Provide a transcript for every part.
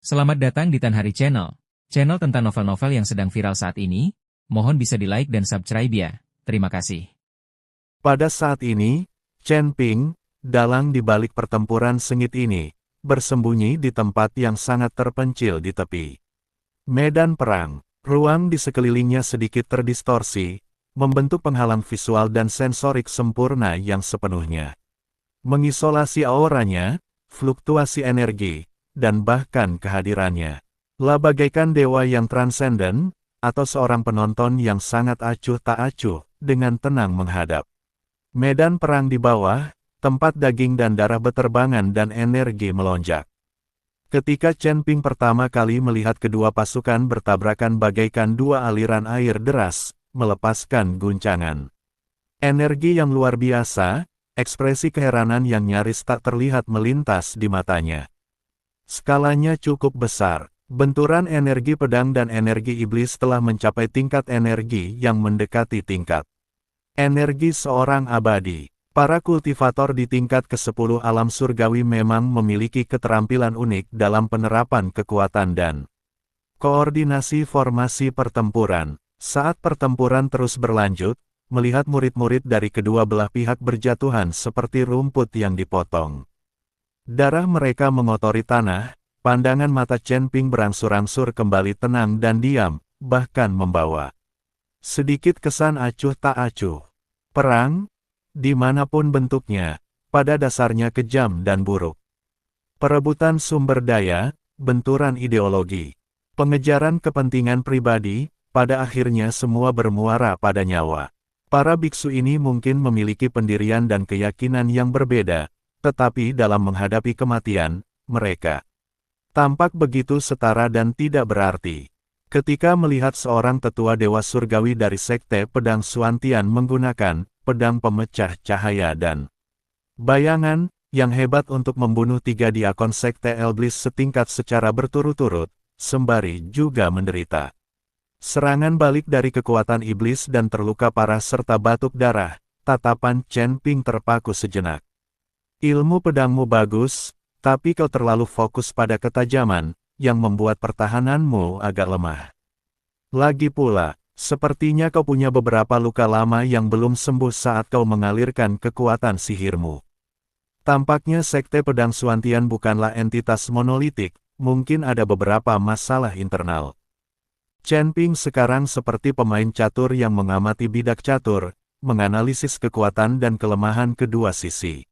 Selamat datang di Tan Hari Channel. Channel tentang novel-novel yang sedang viral saat ini. Mohon bisa di-like dan subscribe ya. Terima kasih. Pada saat ini, Chen Ping, dalang di balik pertempuran sengit ini, bersembunyi di tempat yang sangat terpencil di tepi medan perang. Ruang di sekelilingnya sedikit terdistorsi, membentuk penghalang visual dan sensorik sempurna yang sepenuhnya mengisolasi auranya, fluktuasi energi, dan bahkan kehadirannya. Lah bagaikan dewa yang transenden, atau seorang penonton yang sangat acuh tak acuh, dengan tenang menghadap medan perang di bawah, tempat daging dan darah beterbangan dan energi melonjak. Ketika Chen Ping pertama kali melihat kedua pasukan bertabrakan bagaikan dua aliran air deras, melepaskan guncangan energi yang luar biasa, ekspresi keheranan yang nyaris tak terlihat melintas di matanya. Skalanya cukup besar, benturan energi pedang dan energi iblis telah mencapai tingkat energi yang mendekati tingkat energi seorang abadi. Para kultivator di tingkat ke-10 alam surgawi memang memiliki keterampilan unik dalam penerapan kekuatan dan koordinasi formasi pertempuran. Saat pertempuran terus berlanjut, melihat murid-murid dari kedua belah pihak berjatuhan seperti rumput yang dipotong. Darah mereka mengotori tanah, pandangan mata Chen Ping berangsur-angsur kembali tenang dan diam, bahkan membawa sedikit kesan acuh tak acuh. Perang, dimanapun bentuknya, pada dasarnya kejam dan buruk. Perebutan sumber daya, benturan ideologi, pengejaran kepentingan pribadi, pada akhirnya semua bermuara pada nyawa. Para biksu ini mungkin memiliki pendirian dan keyakinan yang berbeda, tetapi dalam menghadapi kematian, mereka tampak begitu setara dan tidak berarti. Ketika melihat seorang tetua dewa surgawi dari sekte pedang Suantian menggunakan pedang pemecah cahaya dan bayangan, yang hebat untuk membunuh 3 diakon sekte iblis setingkat secara berturut-turut, sembari juga menderita serangan balik dari kekuatan iblis dan terluka parah serta batuk darah, tatapan Chen Ping terpaku sejenak. Ilmu pedangmu bagus, tapi kau terlalu fokus pada ketajaman, yang membuat pertahananmu agak lemah. Lagi pula, sepertinya kau punya beberapa luka lama yang belum sembuh saat kau mengalirkan kekuatan sihirmu. Tampaknya sekte pedang Suantian bukanlah entitas monolitik, mungkin ada beberapa masalah internal. Chen Ping sekarang seperti pemain catur yang mengamati bidak catur, menganalisis kekuatan dan kelemahan kedua sisi,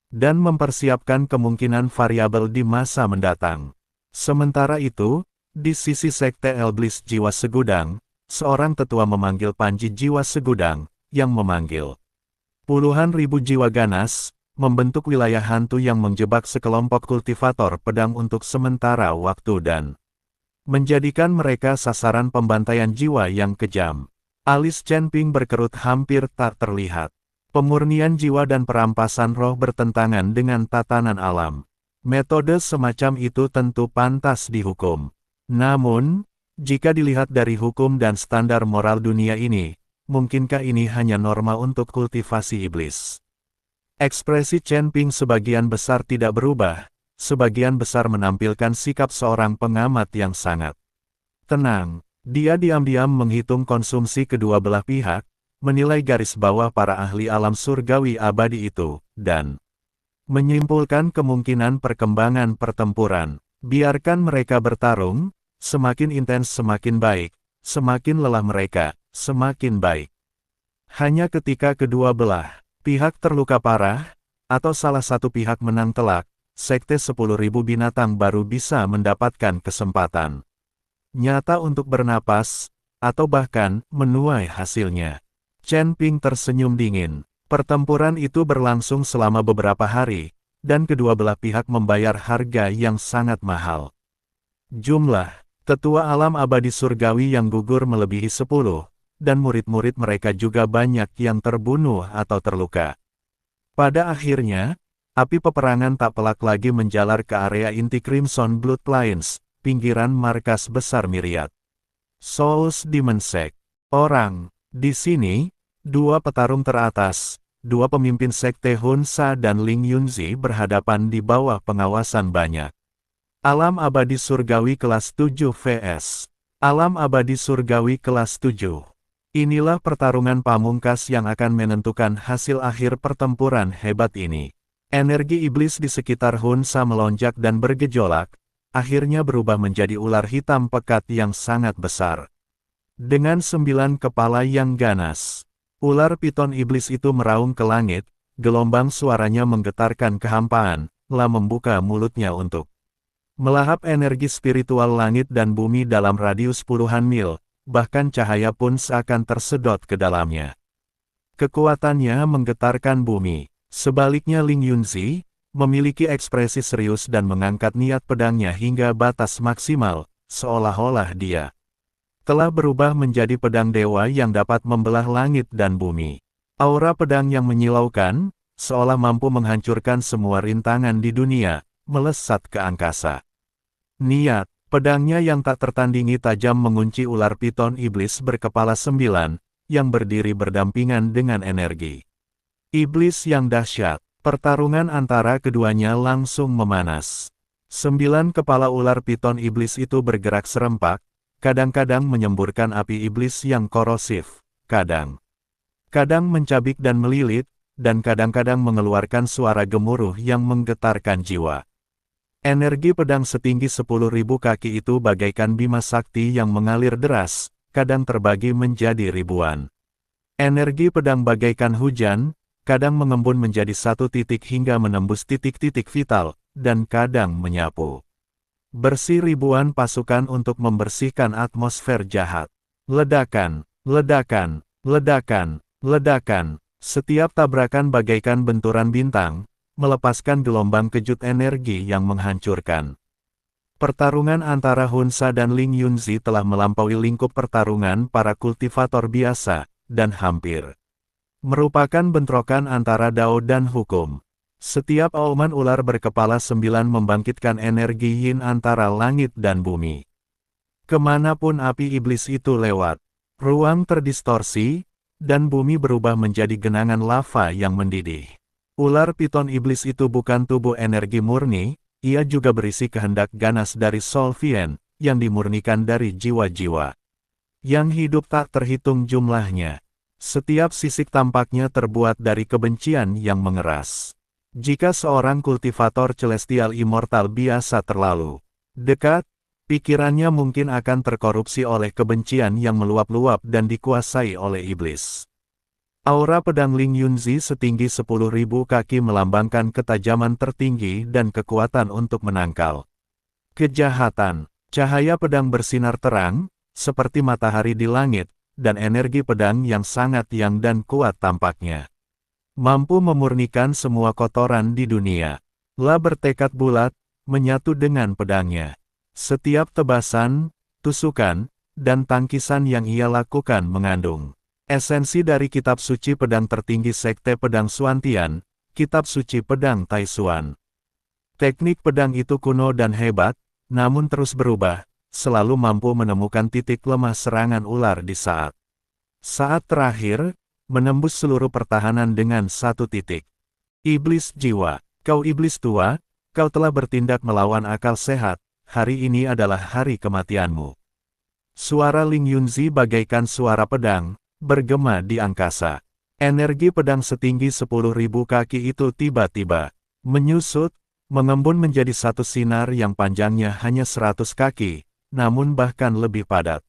dan mempersiapkan kemungkinan variabel di masa mendatang. Sementara itu, di sisi sekte iblis jiwa segudang, seorang tetua memanggil panji jiwa segudang, yang memanggil puluhan ribu jiwa ganas, membentuk wilayah hantu yang menjebak sekelompok kultivator pedang untuk sementara waktu dan menjadikan mereka sasaran pembantaian jiwa yang kejam. Alis Chen Ping berkerut hampir tak terlihat. Pemurnian jiwa dan perampasan roh bertentangan dengan tatanan alam. Metode semacam itu tentu pantas dihukum. Namun, jika dilihat dari hukum dan standar moral dunia ini, mungkinkah ini hanya norma untuk kultivasi iblis? Ekspresi Chen Ping sebagian besar tidak berubah, sebagian besar menampilkan sikap seorang pengamat yang sangat tenang. Dia diam-diam menghitung konsumsi kedua belah pihak, menilai garis bawah para ahli alam surgawi abadi itu, dan menyimpulkan kemungkinan perkembangan pertempuran. Biarkan mereka bertarung, semakin intens semakin baik, semakin lelah mereka, semakin baik. Hanya ketika kedua belah pihak terluka parah, atau salah satu pihak menang telak, sekte 10.000 binatang baru bisa mendapatkan kesempatan nyata untuk bernapas, atau bahkan menuai hasilnya. Chen Ping tersenyum dingin. Pertempuran itu berlangsung selama beberapa hari, dan kedua belah pihak membayar harga yang sangat mahal. Jumlah tetua alam abadi surgawi yang gugur melebihi 10, dan murid-murid mereka juga banyak yang terbunuh atau terluka. Pada akhirnya, api peperangan tak pelak lagi menjalar ke area inti Crimson Bloodlines, pinggiran markas besar Myriad Souls Demon Sect. Orang, di sini, dua petarung teratas, dua pemimpin sekte Hunsa dan Ling Yunzi berhadapan di bawah pengawasan banyak Alam abadi surgawi kelas 7 vs. Alam abadi surgawi kelas 7. Inilah pertarungan pamungkas yang akan menentukan hasil akhir pertempuran hebat ini. Energi iblis di sekitar Hunsa melonjak dan bergejolak, akhirnya berubah menjadi ular hitam pekat yang sangat besar. Dengan 9 kepala yang ganas, ular piton iblis itu meraung ke langit, gelombang suaranya menggetarkan kehampaan, lah membuka mulutnya untuk melahap energi spiritual langit dan bumi dalam radius puluhan mil, bahkan cahaya pun seakan tersedot ke dalamnya. Kekuatannya menggetarkan bumi. Sebaliknya Ling Yunzi memiliki ekspresi serius dan mengangkat niat pedangnya hingga batas maksimal, seolah-olah dia telah berubah menjadi pedang dewa yang dapat membelah langit dan bumi. Aura pedang yang menyilaukan, seolah mampu menghancurkan semua rintangan di dunia, melesat ke angkasa. Niat, pedangnya yang tak tertandingi tajam mengunci ular piton iblis berkepala 9, yang berdiri berdampingan dengan energi iblis yang dahsyat. Pertarungan antara keduanya langsung memanas. 9 kepala ular piton iblis itu bergerak serempak, kadang-kadang menyemburkan api iblis yang korosif, kadang-kadang mencabik dan melilit, dan kadang-kadang mengeluarkan suara gemuruh yang menggetarkan jiwa. Energi pedang setinggi 10.000 kaki itu bagaikan bima sakti yang mengalir deras, kadang terbagi menjadi ribuan. Energi pedang bagaikan hujan, kadang mengembun menjadi satu titik hingga menembus titik-titik vital, dan kadang menyapu bersih ribuan pasukan untuk membersihkan atmosfer jahat. Ledakan, ledakan, ledakan, ledakan, setiap tabrakan bagaikan benturan bintang, melepaskan gelombang kejut energi yang menghancurkan. Pertarungan antara Hunsa dan Ling Yunzi telah melampaui lingkup pertarungan para kultivator biasa, dan hampir merupakan bentrokan antara Dao dan hukum. Setiap auman ular berkepala 9 membangkitkan energi yin antara langit dan bumi. Kemanapun api iblis itu lewat, ruang terdistorsi, dan bumi berubah menjadi genangan lava yang mendidih. Ular piton iblis itu bukan tubuh energi murni, ia juga berisi kehendak ganas dari Solvien, yang dimurnikan dari jiwa-jiwa yang hidup tak terhitung jumlahnya. Setiap sisik tampaknya terbuat dari kebencian yang mengeras. Jika seorang kultivator celestial immortal biasa terlalu dekat, pikirannya mungkin akan terkorupsi oleh kebencian yang meluap-luap dan dikuasai oleh iblis. Aura pedang Ling Yunzi setinggi 10.000 kaki melambangkan ketajaman tertinggi dan kekuatan untuk menangkal kejahatan. Cahaya pedang bersinar terang, seperti matahari di langit, dan energi pedang yang sangat yang dan kuat tampaknya mampu memurnikan semua kotoran di dunia. La bertekad bulat, menyatu dengan pedangnya. Setiap tebasan, tusukan, dan tangkisan yang ia lakukan mengandung esensi dari kitab suci pedang tertinggi Sekte Pedang Xuantian, kitab suci pedang Taishuan. Teknik pedang itu kuno dan hebat, namun terus berubah, selalu mampu menemukan titik lemah serangan ular di saat terakhir, menembus seluruh pertahanan dengan satu titik. Iblis jiwa, kau iblis tua, kau telah bertindak melawan akal sehat, hari ini adalah hari kematianmu. Suara Ling Yunzi bagaikan suara pedang, bergema di angkasa. Energi pedang setinggi 10.000 kaki itu tiba-tiba menyusut, mengembun menjadi satu sinar yang panjangnya hanya 100 kaki, namun bahkan lebih padat.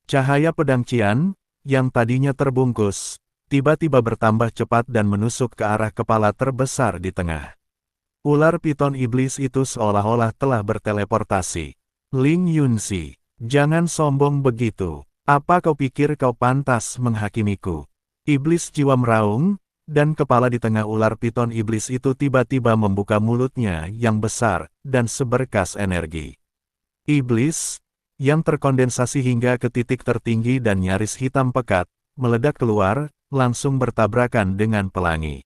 Cahaya pedang Qian, yang tadinya terbungkus, tiba-tiba bertambah cepat dan menusuk ke arah kepala terbesar di tengah. Ular piton iblis itu seolah-olah telah berteleportasi. Ling Yunzi, jangan sombong begitu. Apa kau pikir kau pantas menghakimiku? Iblis jiwa meraung, dan kepala di tengah ular piton iblis itu tiba-tiba membuka mulutnya yang besar, dan seberkas energi iblis, yang terkondensasi hingga ke titik tertinggi dan nyaris hitam pekat, meledak keluar, langsung bertabrakan dengan pelangi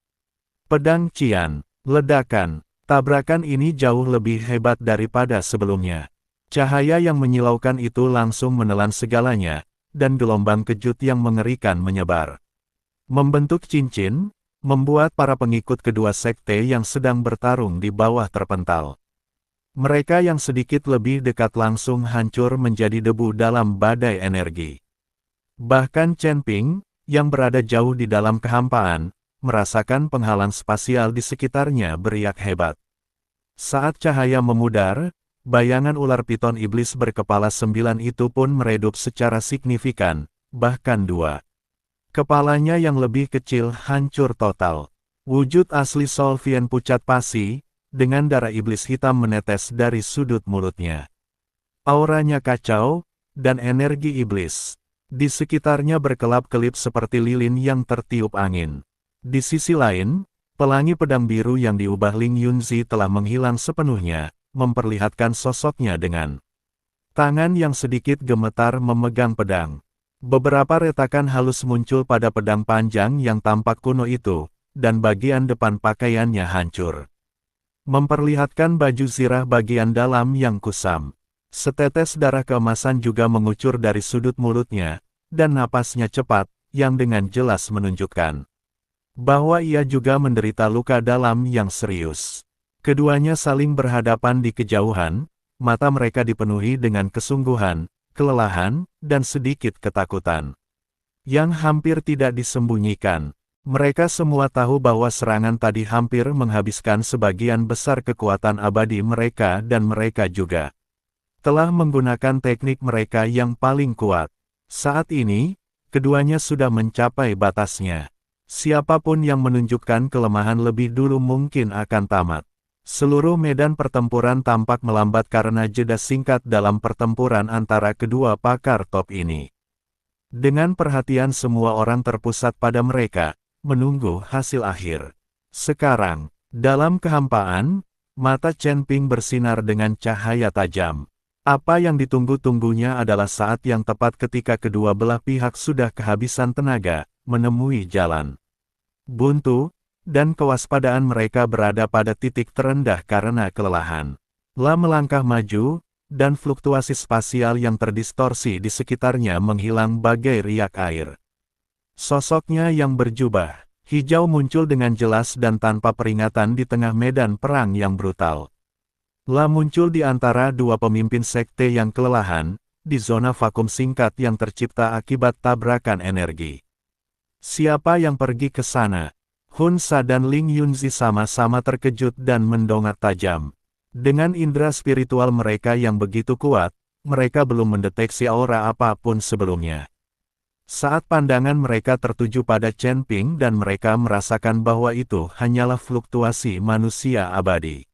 pedang Qian. Ledakan, tabrakan ini jauh lebih hebat daripada sebelumnya. Cahaya yang menyilaukan itu langsung menelan segalanya, dan gelombang kejut yang mengerikan menyebar. Membentuk cincin, membuat para pengikut kedua sekte yang sedang bertarung di bawah terpental. Mereka yang sedikit lebih dekat langsung hancur menjadi debu dalam badai energi. Bahkan Chen Ping, yang berada jauh di dalam kehampaan, merasakan penghalang spasial di sekitarnya beriak hebat. Saat cahaya memudar, bayangan ular piton iblis berkepala 9 itu pun meredup secara signifikan, bahkan 2. Kepalanya yang lebih kecil hancur total. Wujud asli Solvian pucat pasi, dengan darah iblis hitam menetes dari sudut mulutnya. Auranya kacau, dan energi iblis di sekitarnya berkelap-kelip seperti lilin yang tertiup angin. Di sisi lain, pelangi pedang biru yang diubah Ling Yunzi telah menghilang sepenuhnya, memperlihatkan sosoknya dengan tangan yang sedikit gemetar memegang pedang. Beberapa retakan halus muncul pada pedang panjang yang tampak kuno itu, dan bagian depan pakaiannya hancur, memperlihatkan baju zirah bagian dalam yang kusam. Setetes darah keemasan juga mengucur dari sudut mulutnya, dan napasnya cepat, yang dengan jelas menunjukkan bahwa ia juga menderita luka dalam yang serius. Keduanya saling berhadapan di kejauhan, mata mereka dipenuhi dengan kesungguhan, kelelahan, dan sedikit ketakutan yang hampir tidak disembunyikan. Mereka semua tahu bahwa serangan tadi hampir menghabiskan sebagian besar kekuatan abadi mereka dan mereka juga telah menggunakan teknik mereka yang paling kuat. Saat ini, keduanya sudah mencapai batasnya. Siapapun yang menunjukkan kelemahan lebih dulu mungkin akan tamat. Seluruh medan pertempuran tampak melambat karena jeda singkat dalam pertempuran antara kedua pakar top ini. Dengan perhatian semua orang terpusat pada mereka, menunggu hasil akhir. Sekarang, dalam kehampaan, mata Chen Ping bersinar dengan cahaya tajam. Apa yang ditunggu-tunggunya adalah saat yang tepat ketika kedua belah pihak sudah kehabisan tenaga, menemui jalan buntu, dan kewaspadaan mereka berada pada titik terendah karena kelelahan. La melangkah maju, dan fluktuasi spasial yang terdistorsi di sekitarnya menghilang bagai riak air. Sosoknya yang berjubah hijau muncul dengan jelas dan tanpa peringatan di tengah medan perang yang brutal. La muncul di antara dua pemimpin sekte yang kelelahan, di zona vakum singkat yang tercipta akibat tabrakan energi. Siapa yang pergi ke sana? Hun Sa dan Ling Yunzi sama-sama terkejut dan mendongak tajam. Dengan indera spiritual mereka yang begitu kuat, mereka belum mendeteksi aura apapun sebelumnya. Saat pandangan mereka tertuju pada Chen Ping dan mereka merasakan bahwa itu hanyalah fluktuasi manusia abadi.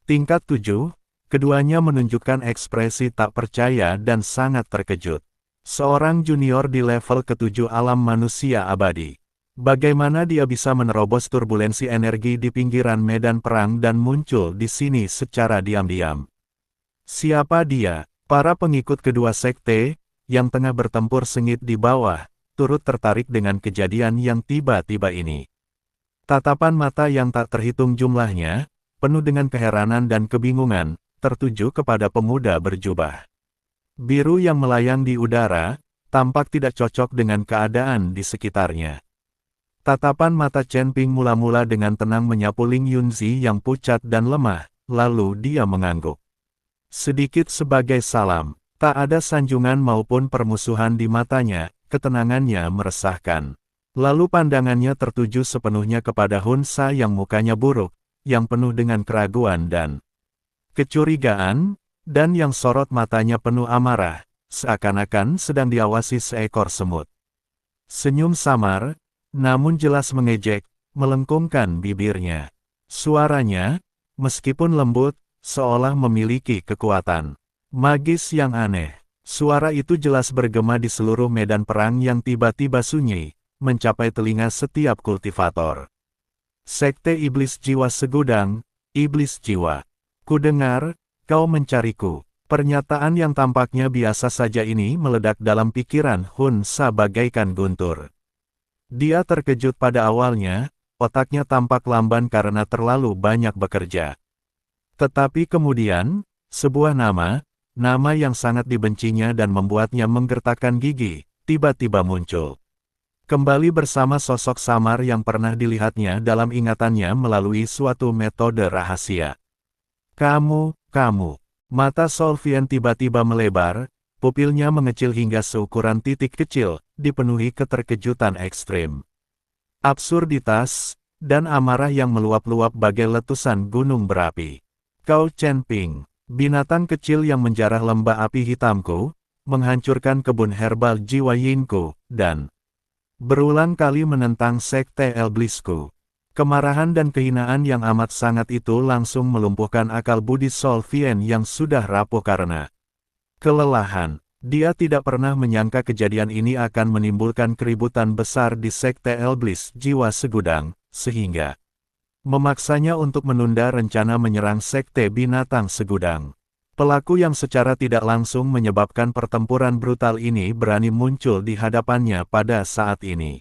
Tingkat 7, keduanya menunjukkan ekspresi tak percaya dan sangat terkejut. Seorang junior di level ke-7 alam manusia abadi. Bagaimana dia bisa menerobos turbulensi energi di pinggiran medan perang dan muncul di sini secara diam-diam? Siapa dia? Para pengikut kedua sekte, yang tengah bertempur sengit di bawah, turut tertarik dengan kejadian yang tiba-tiba ini. Tatapan mata yang tak terhitung jumlahnya, penuh dengan keheranan dan kebingungan, tertuju kepada pemuda berjubah biru yang melayang di udara, tampak tidak cocok dengan keadaan di sekitarnya. Tatapan mata Chen Ping mula-mula dengan tenang menyapu Ling Yunzi yang pucat dan lemah, lalu dia mengangguk sedikit sebagai salam. Tak ada sanjungan maupun permusuhan di matanya, ketenangannya meresahkan. Lalu pandangannya tertuju sepenuhnya kepada Hun Sa yang mukanya buruk, yang penuh dengan keraguan dan kecurigaan, dan yang sorot matanya penuh amarah, seakan-akan sedang diawasi seekor semut. Senyum samar, namun jelas mengejek, melengkungkan bibirnya. Suaranya, meskipun lembut, seolah memiliki kekuatan magis yang aneh. Suara itu jelas bergema di seluruh medan perang yang tiba-tiba sunyi, mencapai telinga setiap kultivator. Sekte Iblis Jiwa Segudang, Iblis Jiwa. Kudengar, kau mencariku. Pernyataan yang tampaknya biasa saja ini meledak dalam pikiran Hun Sa bagaikan guntur. Dia terkejut pada awalnya, otaknya tampak lamban karena terlalu banyak bekerja. Tetapi kemudian, sebuah nama yang sangat dibencinya dan membuatnya menggertakkan gigi, tiba-tiba muncul. Kembali bersama sosok samar yang pernah dilihatnya dalam ingatannya melalui suatu metode rahasia. Kamu kamu. Mata Solvian tiba-tiba melebar, pupilnya mengecil hingga seukuran titik kecil, dipenuhi keterkejutan ekstrim. Absurditas, dan amarah yang meluap-luap bagai letusan gunung berapi. Kau Chen Ping, binatang kecil yang menjarah lembah api hitamku, menghancurkan kebun herbal jiwa Yinku, dan berulang kali menentang sekte Elblisku. Kemarahan dan kehinaan yang amat sangat itu langsung melumpuhkan akal budi Solvien yang sudah rapuh karena kelelahan. Dia tidak pernah menyangka kejadian ini akan menimbulkan keributan besar di sekte Elblis jiwa segudang, sehingga memaksanya untuk menunda rencana menyerang sekte binatang segudang. Pelaku yang secara tidak langsung menyebabkan pertempuran brutal ini berani muncul di hadapannya pada saat ini.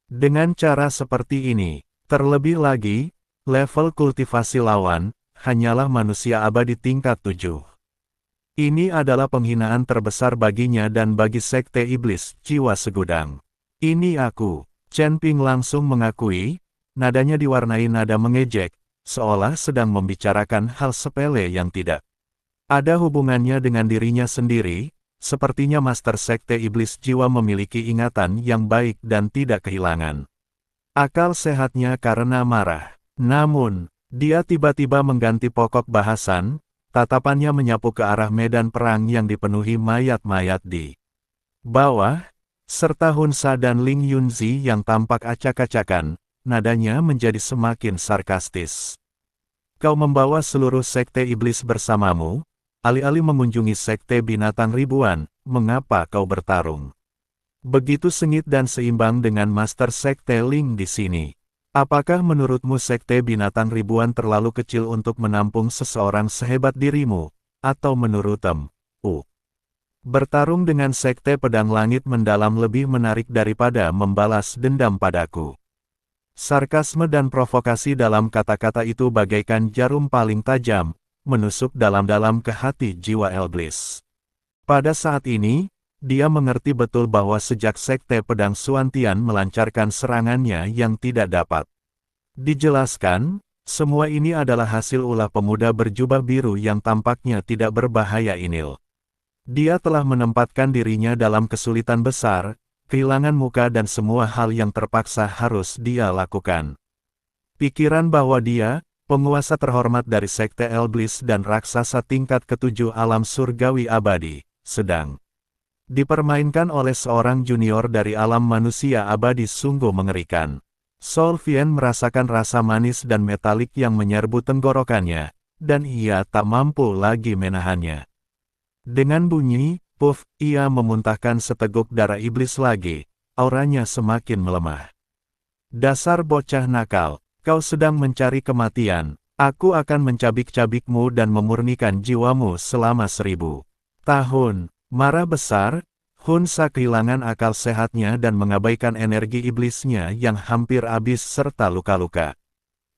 Dengan cara seperti ini, terlebih lagi, level kultivasi lawan, hanyalah manusia abadi tingkat 7. Ini adalah penghinaan terbesar baginya dan bagi sekte iblis, jiwa segudang. Ini aku, Chen Ping langsung mengakui, nadanya diwarnai nada mengejek, seolah sedang membicarakan hal sepele yang tidak ada hubungannya dengan dirinya sendiri. Sepertinya Master Sekte Iblis Jiwa memiliki ingatan yang baik dan tidak kehilangan akal sehatnya karena marah. Namun, dia tiba-tiba mengganti pokok bahasan, tatapannya menyapu ke arah medan perang yang dipenuhi mayat-mayat di bawah, serta Hun Sa dan Ling Yunzi yang tampak acak-acakan, nadanya menjadi semakin sarkastis. Kau membawa seluruh sekte iblis bersamamu, alih-alih mengunjungi sekte binatang ribuan, mengapa kau bertarung begitu sengit dan seimbang dengan Master Sekte Ling di sini? Apakah menurutmu sekte binatang ribuan terlalu kecil untuk menampung seseorang sehebat dirimu? Atau menurutmu, bertarung dengan sekte pedang langit mendalam lebih menarik daripada membalas dendam padaku? Sarkasme dan provokasi dalam kata-kata itu bagaikan jarum paling tajam, menusuk dalam-dalam ke hati jiwa Elblis. Pada saat ini, dia mengerti betul bahwa sejak sekte pedang Suantian melancarkan serangannya yang tidak dapat dijelaskan, semua ini adalah hasil ulah pemuda berjubah biru yang tampaknya tidak berbahaya ini. Dia telah menempatkan dirinya dalam kesulitan besar, kehilangan muka dan semua hal yang terpaksa harus dia lakukan. Pikiran bahwa dia, penguasa terhormat dari sekte Elblis dan raksasa tingkat ketujuh alam surgawi abadi, sedang dipermainkan oleh seorang junior dari alam manusia abadi sungguh mengerikan. Solvien merasakan rasa manis dan metalik yang menyerbu tenggorokannya, dan ia tak mampu lagi menahannya. Dengan bunyi, puff, ia memuntahkan seteguk darah iblis lagi, auranya semakin melemah. Dasar bocah nakal, kau sedang mencari kematian, aku akan mencabik-cabikmu dan memurnikan jiwamu selama 1000 tahun. Marah besar, Hun Sa kehilangan akal sehatnya dan mengabaikan energi iblisnya yang hampir habis serta luka-luka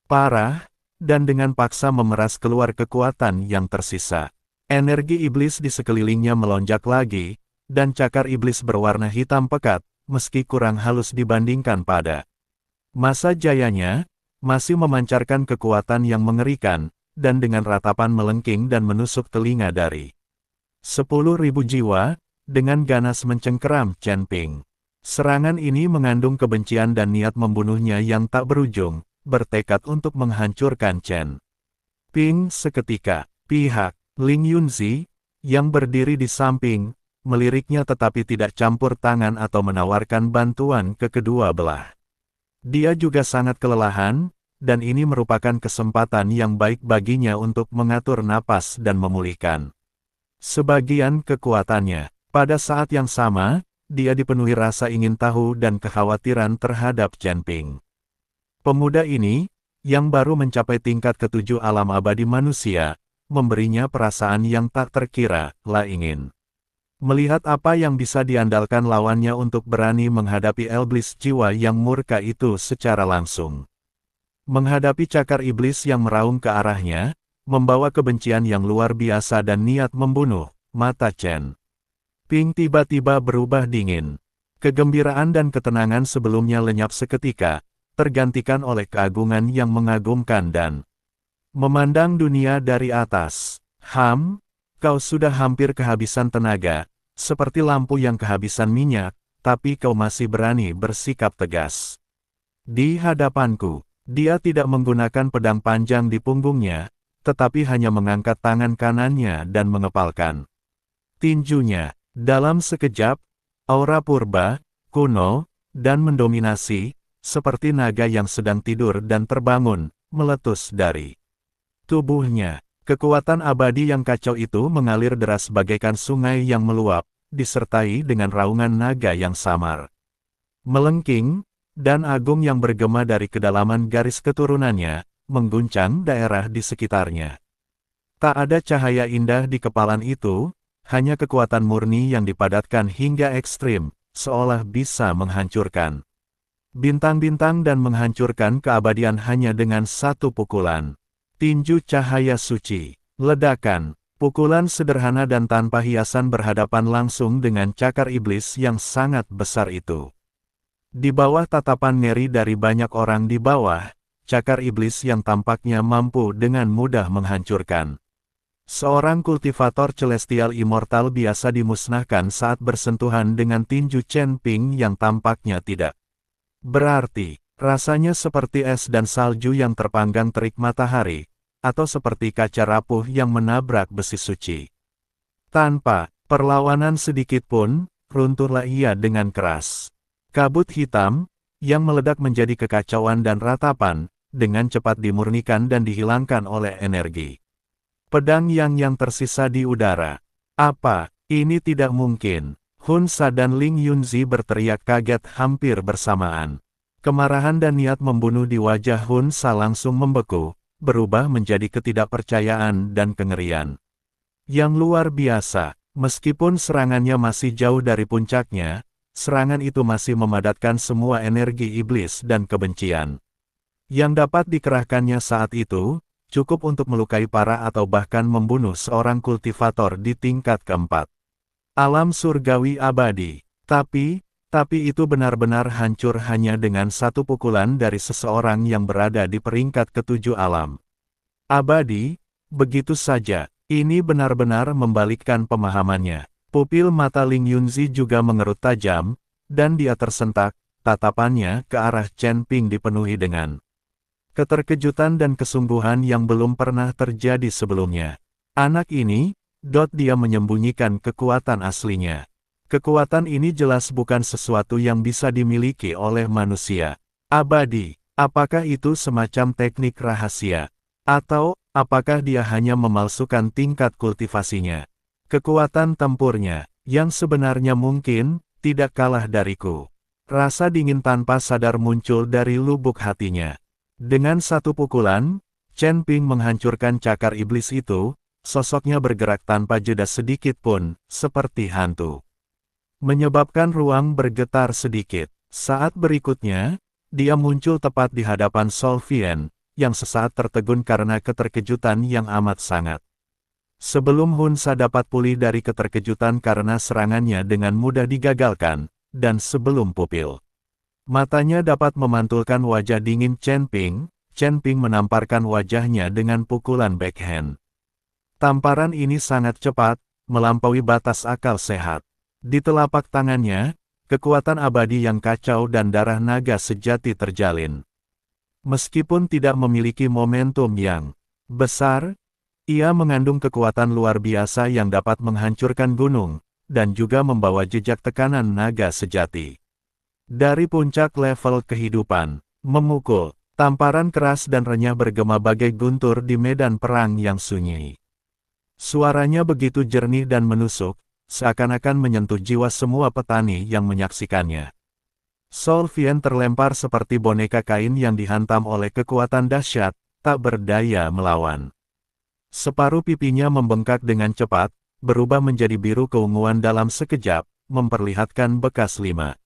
parah, dan dengan paksa memeras keluar kekuatan yang tersisa. Energi iblis di sekelilingnya melonjak lagi, dan cakar iblis berwarna hitam pekat, meski kurang halus dibandingkan pada masa jayanya, masih memancarkan kekuatan yang mengerikan, dan dengan ratapan melengking dan menusuk telinga dari 10.000 jiwa, dengan ganas mencengkeram Chen Ping. Serangan ini mengandung kebencian dan niat membunuhnya yang tak berujung, bertekad untuk menghancurkan Chen Ping seketika. Pihak Ling Yunzi, yang berdiri di samping, meliriknya tetapi tidak campur tangan atau menawarkan bantuan ke kedua belah. Dia juga sangat kelelahan, dan ini merupakan kesempatan yang baik baginya untuk mengatur napas dan memulihkan sebagian kekuatannya. Pada saat yang sama, dia dipenuhi rasa ingin tahu dan kekhawatiran terhadap Chen Ping. Pemuda ini, yang baru mencapai tingkat ketujuh alam abadi manusia, memberinya perasaan yang tak terkira, ingin melihat apa yang bisa diandalkan lawannya untuk berani menghadapi Elblis jiwa yang murka itu secara langsung. Menghadapi cakar iblis yang meraung ke arahnya, membawa kebencian yang luar biasa dan niat membunuh, mata Chen Ping tiba-tiba berubah dingin. Kegembiraan dan ketenangan sebelumnya lenyap seketika, tergantikan oleh keagungan yang mengagumkan dan memandang dunia dari atas. Kau sudah hampir kehabisan tenaga, seperti lampu yang kehabisan minyak, tapi kau masih berani bersikap tegas. Di hadapanku, dia tidak menggunakan pedang panjang di punggungnya, tetapi hanya mengangkat tangan kanannya dan mengepalkan tinjunya. Dalam sekejap, aura purba, kuno, dan mendominasi, seperti naga yang sedang tidur dan terbangun, meletus dari tubuhnya. Kekuatan abadi yang kacau itu mengalir deras bagaikan sungai yang meluap, disertai dengan raungan naga yang samar, melengking, dan agung yang bergema dari kedalaman garis keturunannya, mengguncang daerah di sekitarnya. Tak ada cahaya indah di kepalan itu, hanya kekuatan murni yang dipadatkan hingga ekstrim, seolah bisa menghancurkan bintang-bintang dan menghancurkan keabadian hanya dengan satu pukulan. Tinju cahaya suci, ledakan, pukulan sederhana dan tanpa hiasan berhadapan langsung dengan cakar iblis yang sangat besar itu. Di bawah tatapan ngeri dari banyak orang di bawah, cakar iblis yang tampaknya mampu dengan mudah menghancurkan seorang kultivator celestial immortal biasa dimusnahkan saat bersentuhan dengan tinju Chen Ping yang tampaknya tidak berarti. Rasanya seperti es dan salju yang terpanggang terik matahari, atau seperti kaca rapuh yang menabrak besi suci. Tanpa perlawanan sedikit pun, runtuhlah ia dengan keras. Kabut hitam, yang meledak menjadi kekacauan dan ratapan, dengan cepat dimurnikan dan dihilangkan oleh energi pedang yang tersisa di udara. Apa, ini tidak mungkin. Hun Sa dan Ling Yunzi berteriak kaget hampir bersamaan. Kemarahan dan niat membunuh di wajah Hun Sa langsung membeku, berubah menjadi ketidakpercayaan dan kengerian yang luar biasa. Meskipun serangannya masih jauh dari puncaknya, serangan itu masih memadatkan semua energi iblis dan kebencian yang dapat dikerahkannya saat itu, cukup untuk melukai parah atau bahkan membunuh seorang kultivator di tingkat keempat alam surgawi abadi. Tapi itu benar-benar hancur hanya dengan satu pukulan dari seseorang yang berada di peringkat ketujuh alam abadi. Begitu saja, ini benar-benar membalikkan pemahamannya. Pupil mata Ling Yunzi juga mengerut tajam, dan dia tersentak, tatapannya ke arah Chen Ping dipenuhi dengan keterkejutan dan kesungguhan yang belum pernah terjadi sebelumnya. Anak ini, dia menyembunyikan kekuatan aslinya. Kekuatan ini jelas bukan sesuatu yang bisa dimiliki oleh manusia abadi. Apakah itu semacam teknik rahasia? Atau, apakah dia hanya memalsukan tingkat kultivasinya? Kekuatan tempurnya, yang sebenarnya mungkin, tidak kalah dariku. Rasa dingin tanpa sadar muncul dari lubuk hatinya. Dengan satu pukulan, Chen Ping menghancurkan cakar iblis itu, sosoknya bergerak tanpa jeda sedikit pun, seperti hantu. Menyebabkan ruang bergetar sedikit. Saat berikutnya, dia muncul tepat di hadapan Sol Vien, yang sesaat tertegun karena keterkejutan yang amat sangat. Sebelum Hun Sa dapat pulih dari keterkejutan karena serangannya dengan mudah digagalkan, dan sebelum pupil matanya dapat memantulkan wajah dingin Chen Ping menamparkan wajahnya dengan pukulan backhand. Tamparan ini sangat cepat, melampaui batas akal sehat. Di telapak tangannya, kekuatan abadi yang kacau dan darah naga sejati terjalin. Meskipun tidak memiliki momentum yang besar, ia mengandung kekuatan luar biasa yang dapat menghancurkan gunung, dan juga membawa jejak tekanan naga sejati. Dari puncak level kehidupan, memukul, tamparan keras dan renyah bergema bagai guntur di medan perang yang sunyi. Suaranya begitu jernih dan menusuk, seakan-akan menyentuh jiwa semua petani yang menyaksikannya. Sol Vien terlempar seperti boneka kain yang dihantam oleh kekuatan dahsyat, tak berdaya melawan. Separuh pipinya membengkak dengan cepat, berubah menjadi biru keunguan dalam sekejap, memperlihatkan bekas 5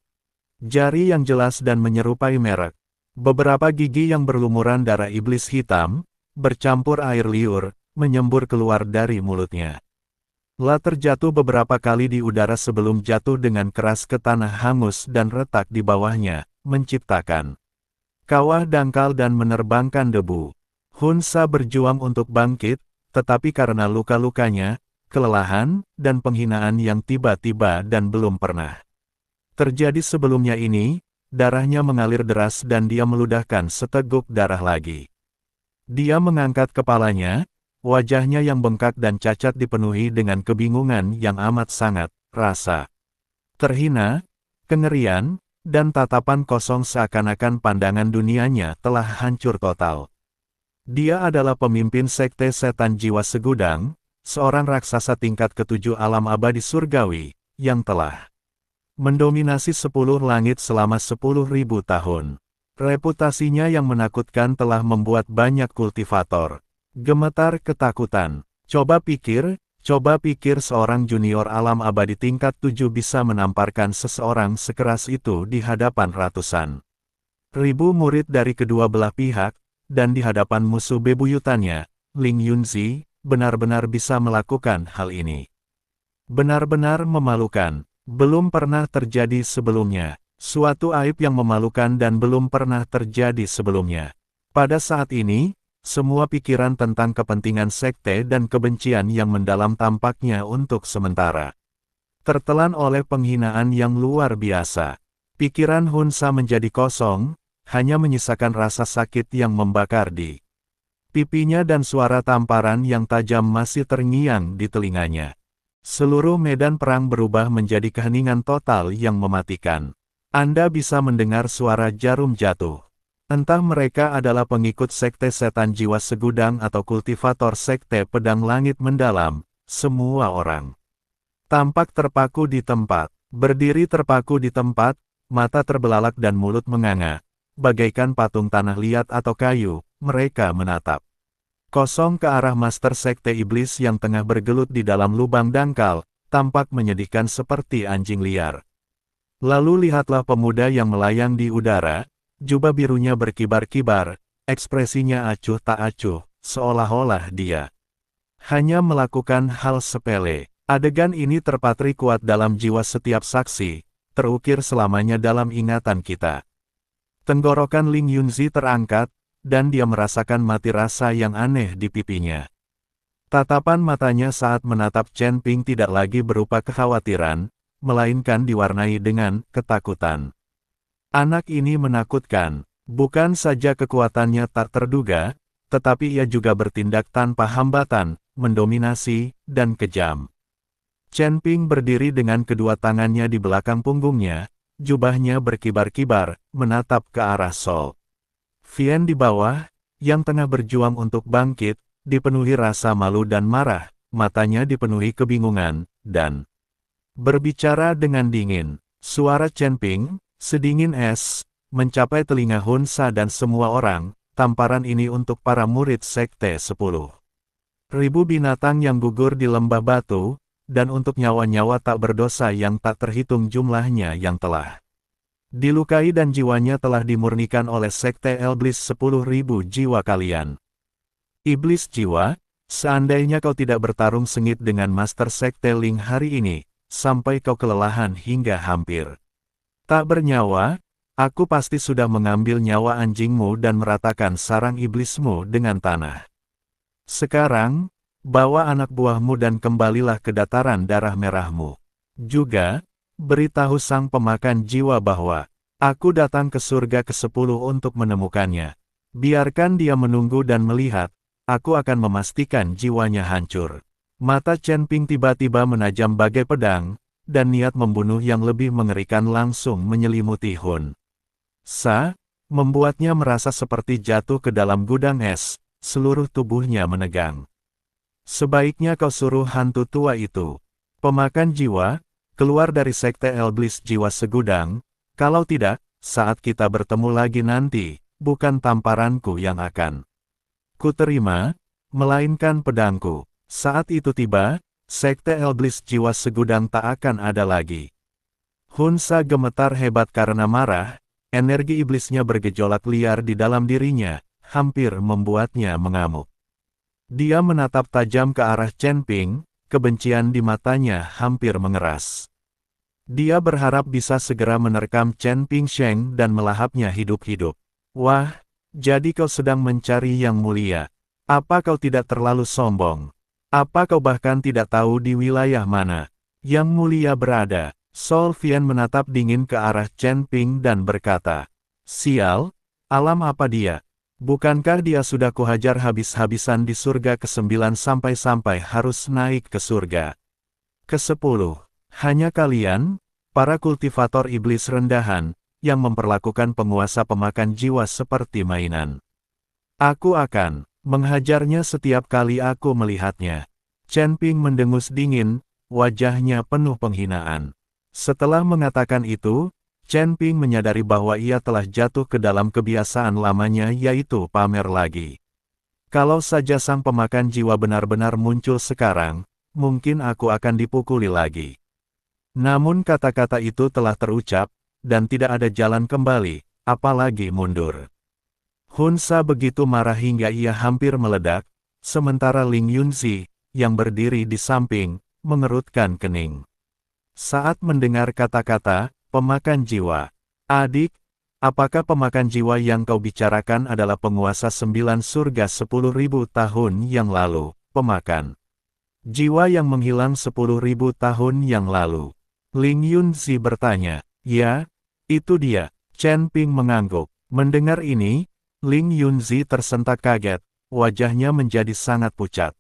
jari yang jelas dan menyerupai merek. Beberapa gigi yang berlumuran darah iblis hitam, bercampur air liur, menyembur keluar dari mulutnya. Terjatuh beberapa kali di udara sebelum jatuh dengan keras ke tanah hangus dan retak di bawahnya, menciptakan kawah dangkal dan menerbangkan debu. Hun Sa berjuang untuk bangkit, tetapi karena luka-lukanya, kelelahan, dan penghinaan yang tiba-tiba dan belum pernah terjadi sebelumnya ini, darahnya mengalir deras dan dia meludahkan seteguk darah lagi. Dia mengangkat kepalanya, wajahnya yang bengkak dan cacat dipenuhi dengan kebingungan yang amat sangat, rasa terhina, kengerian, dan tatapan kosong seakan-akan pandangan dunianya telah hancur total. Dia adalah pemimpin sekte setan jiwa segudang, seorang raksasa tingkat ketujuh alam abadi surgawi, yang telah mendominasi 10 langit selama 10.000 tahun. Reputasinya yang menakutkan telah membuat banyak kultivator gemetar ketakutan. Coba pikir seorang junior alam abadi tingkat 7 bisa menamparkan seseorang sekeras itu di hadapan ratusan ribu murid dari kedua belah pihak, dan di hadapan musuh bebuyutannya, Ling Yunzi, benar-benar bisa melakukan hal ini. Benar-benar memalukan, belum pernah terjadi sebelumnya. Suatu aib yang memalukan dan belum pernah terjadi sebelumnya. Pada saat ini, semua pikiran tentang kepentingan sekte dan kebencian yang mendalam tampaknya untuk sementara tertelan oleh penghinaan yang luar biasa. Pikiran Hunsa menjadi kosong, hanya menyisakan rasa sakit yang membakar di pipinya dan suara tamparan yang tajam masih terngiang di telinganya. Seluruh medan perang berubah menjadi keheningan total yang mematikan. Anda bisa mendengar suara jarum jatuh. Entah mereka adalah pengikut sekte setan jiwa segudang atau kultivator sekte pedang langit mendalam, semua orang tampak terpaku di tempat, berdiri terpaku di tempat, mata terbelalak dan mulut menganga. Bagaikan patung tanah liat atau kayu, mereka menatap kosong ke arah master sekte iblis yang tengah bergelut di dalam lubang dangkal, tampak menyedihkan seperti anjing liar. Lalu lihatlah pemuda yang melayang di udara, jubah birunya berkibar-kibar, ekspresinya acuh tak acuh, seolah-olah dia hanya melakukan hal sepele. Adegan ini terpatri kuat dalam jiwa setiap saksi, terukir selamanya dalam ingatan kita. Tenggorokan Ling Yunzi terangkat, dan dia merasakan mati rasa yang aneh di pipinya. Tatapan matanya saat menatap Chen Ping tidak lagi berupa kekhawatiran, melainkan diwarnai dengan ketakutan. Anak ini menakutkan, bukan saja kekuatannya tak terduga, tetapi ia juga bertindak tanpa hambatan, mendominasi, dan kejam. Chen Ping berdiri dengan kedua tangannya di belakang punggungnya, jubahnya berkibar-kibar, menatap ke arah Sol Vien di bawah, yang tengah berjuang untuk bangkit, dipenuhi rasa malu dan marah, matanya dipenuhi kebingungan, dan berbicara dengan dingin. Suara Chen Ping, sedingin es, mencapai telinga Hunsa dan semua orang. Tamparan ini untuk para murid sekte 10.000 binatang yang gugur di lembah batu, dan untuk nyawa-nyawa tak berdosa yang tak terhitung jumlahnya yang telah dilukai dan jiwanya telah dimurnikan oleh sekte Iblis 10.000 jiwa kalian. Iblis jiwa, seandainya kau tidak bertarung sengit dengan Master Sekte Ling hari ini, sampai kau kelelahan hingga hampir tak bernyawa, aku pasti sudah mengambil nyawa anjingmu dan meratakan sarang iblismu dengan tanah. Sekarang, bawa anak buahmu dan kembalilah ke dataran darah merahmu. Juga, beritahu sang pemakan jiwa bahwa, aku datang ke surga ke-10 untuk menemukannya. Biarkan dia menunggu dan melihat, aku akan memastikan jiwanya hancur. Mata Chen Ping tiba-tiba menajam bagai pedang, dan niat membunuh yang lebih mengerikan langsung menyelimuti Hun Sa, membuatnya merasa seperti jatuh ke dalam gudang es, seluruh tubuhnya menegang. Sebaiknya kau suruh hantu tua itu, pemakan jiwa, keluar dari sekte Iblis jiwa segudang, kalau tidak, saat kita bertemu lagi nanti, bukan tamparanku yang akan kuterima, melainkan pedangku. Saat itu tiba, sekte Iblis jiwa segudang tak akan ada lagi. Hunsa gemetar hebat karena marah, energi iblisnya bergejolak liar di dalam dirinya, hampir membuatnya mengamuk. Dia menatap tajam ke arah Chen Ping, kebencian di matanya hampir mengeras. Dia berharap bisa segera menerkam Chen Ping Sheng dan melahapnya hidup-hidup. Wah, jadi kau sedang mencari yang mulia. Apa kau tidak terlalu sombong? Apa kau bahkan tidak tahu di wilayah mana Yang Mulia berada? Sol Vian menatap dingin ke arah Chen Ping dan berkata, "Sial, alam apa dia? Bukankah dia sudah kuhajar habis-habisan di surga ke-9 sampai-sampai harus naik ke surga ke-10? Hanya kalian, para kultivator iblis rendahan, yang memperlakukan penguasa pemakan jiwa seperti mainan. Aku akan menghajarnya setiap kali aku melihatnya." Chen Ping mendengus dingin, wajahnya penuh penghinaan. Setelah mengatakan itu, Chen Ping menyadari bahwa ia telah jatuh ke dalam kebiasaan lamanya yaitu pamer lagi. Kalau saja sang pemakan jiwa benar-benar muncul sekarang, mungkin aku akan dipukuli lagi. Namun kata-kata itu telah terucap, dan tidak ada jalan kembali, apalagi mundur. Hun Sa begitu marah hingga ia hampir meledak, sementara Ling Yunzi, yang berdiri di samping, mengerutkan kening. Saat mendengar kata-kata, pemakan jiwa. "Adik, apakah pemakan jiwa yang kau bicarakan adalah penguasa 9 surga 10.000 tahun yang lalu, pemakan jiwa yang menghilang 10.000 tahun yang lalu?" Ling Yunzi bertanya. "Ya, itu dia." Chen Ping mengangguk. Mendengar ini, Ling Yunzi tersentak kaget, wajahnya menjadi sangat pucat.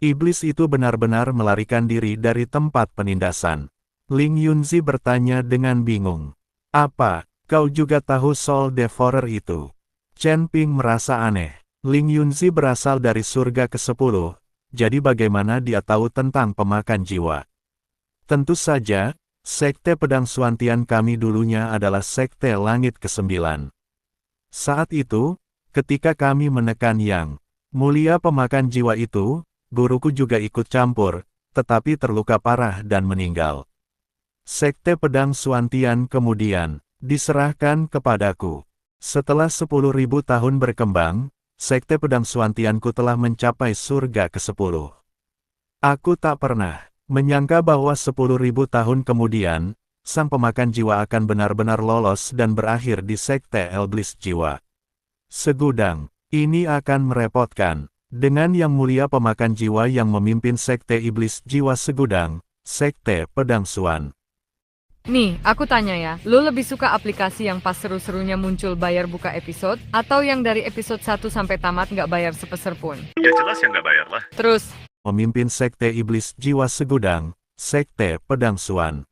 Iblis itu benar-benar melarikan diri dari tempat penindasan. Ling Yunzi bertanya dengan bingung. "Apa, kau juga tahu Soul Devourer itu?" Chen Ping merasa aneh. Ling Yunzi berasal dari surga ke-10, jadi bagaimana dia tahu tentang pemakan jiwa? Tentu saja, Sekte Pedang Suantian kami dulunya adalah Sekte Langit ke-9. Saat itu, ketika kami menekan Yang Mulia pemakan jiwa itu, guruku juga ikut campur, tetapi terluka parah dan meninggal. Sekte Pedang Suantian kemudian diserahkan kepadaku. Setelah 10.000 tahun berkembang, Sekte Pedang Suantianku telah mencapai surga ke-10. Aku tak pernah menyangka bahwa 10.000 tahun kemudian, sang pemakan jiwa akan benar-benar lolos dan berakhir di Sekte Iblis Jiwa. Segudang, ini akan merepotkan. Dengan Yang Mulia pemakan jiwa yang memimpin Sekte Iblis Jiwa Segudang, Sekte Pedang Suan. Nih, aku tanya ya, lu lebih suka aplikasi yang pas seru-serunya muncul bayar buka episode, atau yang dari episode 1 sampai tamat nggak bayar sepeser pun? Ya jelas yang nggak bayar lah. Terus, Memimpin Sekte Iblis Jiwa Segudang, Sekte Pedang Suan.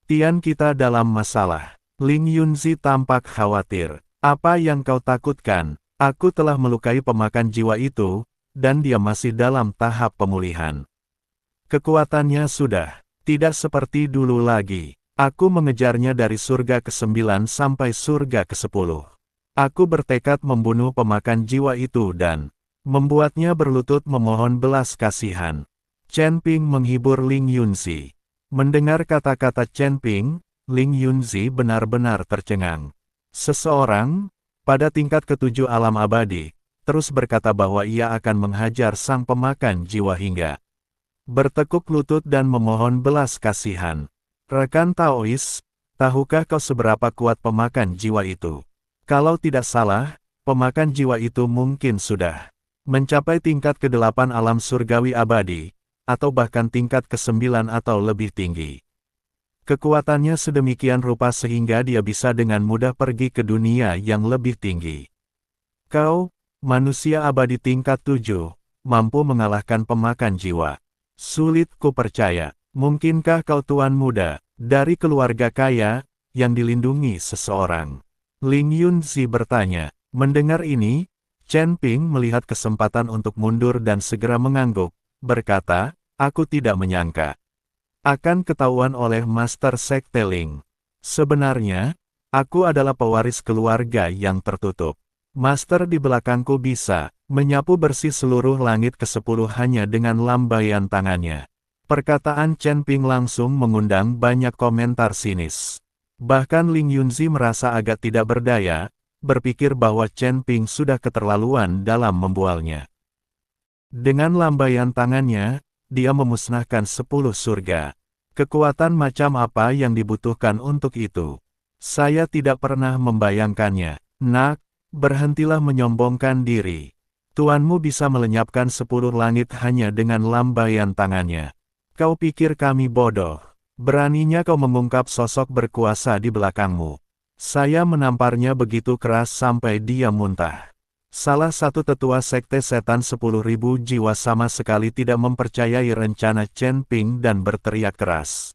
Tian kita dalam masalah. Ling Yunzi tampak khawatir. "Apa yang kau takutkan? Aku telah melukai pemakan jiwa itu, dan dia masih dalam tahap pemulihan. Kekuatannya sudah tidak seperti dulu lagi. Aku mengejarnya dari surga ke-9 sampai surga ke-10. Aku bertekad membunuh pemakan jiwa itu dan membuatnya berlutut memohon belas kasihan." Chen Ping menghibur Ling Yunzi. Mendengar kata-kata Chen Ping, Ling Yunzi benar-benar tercengang. Seseorang, pada tingkat ke-7 alam abadi, terus berkata bahwa ia akan menghajar sang pemakan jiwa hingga bertekuk lutut dan memohon belas kasihan. Rekan Taois, tahukah kau seberapa kuat pemakan jiwa itu? Kalau tidak salah, pemakan jiwa itu mungkin sudah mencapai tingkat ke-8 alam surgawi abadi, atau bahkan tingkat ke-9 atau lebih tinggi. Kekuatannya sedemikian rupa sehingga dia bisa dengan mudah pergi ke dunia yang lebih tinggi. Kau, manusia abadi tingkat 7, mampu mengalahkan pemakan jiwa. Sulit ku percaya. Mungkinkah kau tuan muda, dari keluarga kaya, yang dilindungi seseorang? Ling Yunzi bertanya. Mendengar ini, Chen Ping melihat kesempatan untuk mundur dan segera mengangguk, berkata, "Aku tidak menyangka akan ketahuan oleh Master Sekte Ling. Sebenarnya, aku adalah pewaris keluarga yang tertutup. Master di belakangku bisa menyapu bersih seluruh langit ke-10 hanya dengan lambaian tangannya." Perkataan Chen Ping langsung mengundang banyak komentar sinis. Bahkan Ling Yunzi merasa agak tidak berdaya, berpikir bahwa Chen Ping sudah keterlaluan dalam membualnya. Dengan lambaian tangannya, dia memusnahkan 10 surga. Kekuatan macam apa yang dibutuhkan untuk itu? Saya tidak pernah membayangkannya. Nak, berhentilah menyombongkan diri. Tuanmu bisa melenyapkan 10 langit hanya dengan lambaian tangannya. Kau pikir kami bodoh? Beraninya kau mengungkap sosok berkuasa di belakangmu. Saya menamparnya begitu keras sampai dia muntah. Salah satu tetua sekte setan 10.000 jiwa sama sekali tidak mempercayai rencana Chen Ping dan berteriak keras.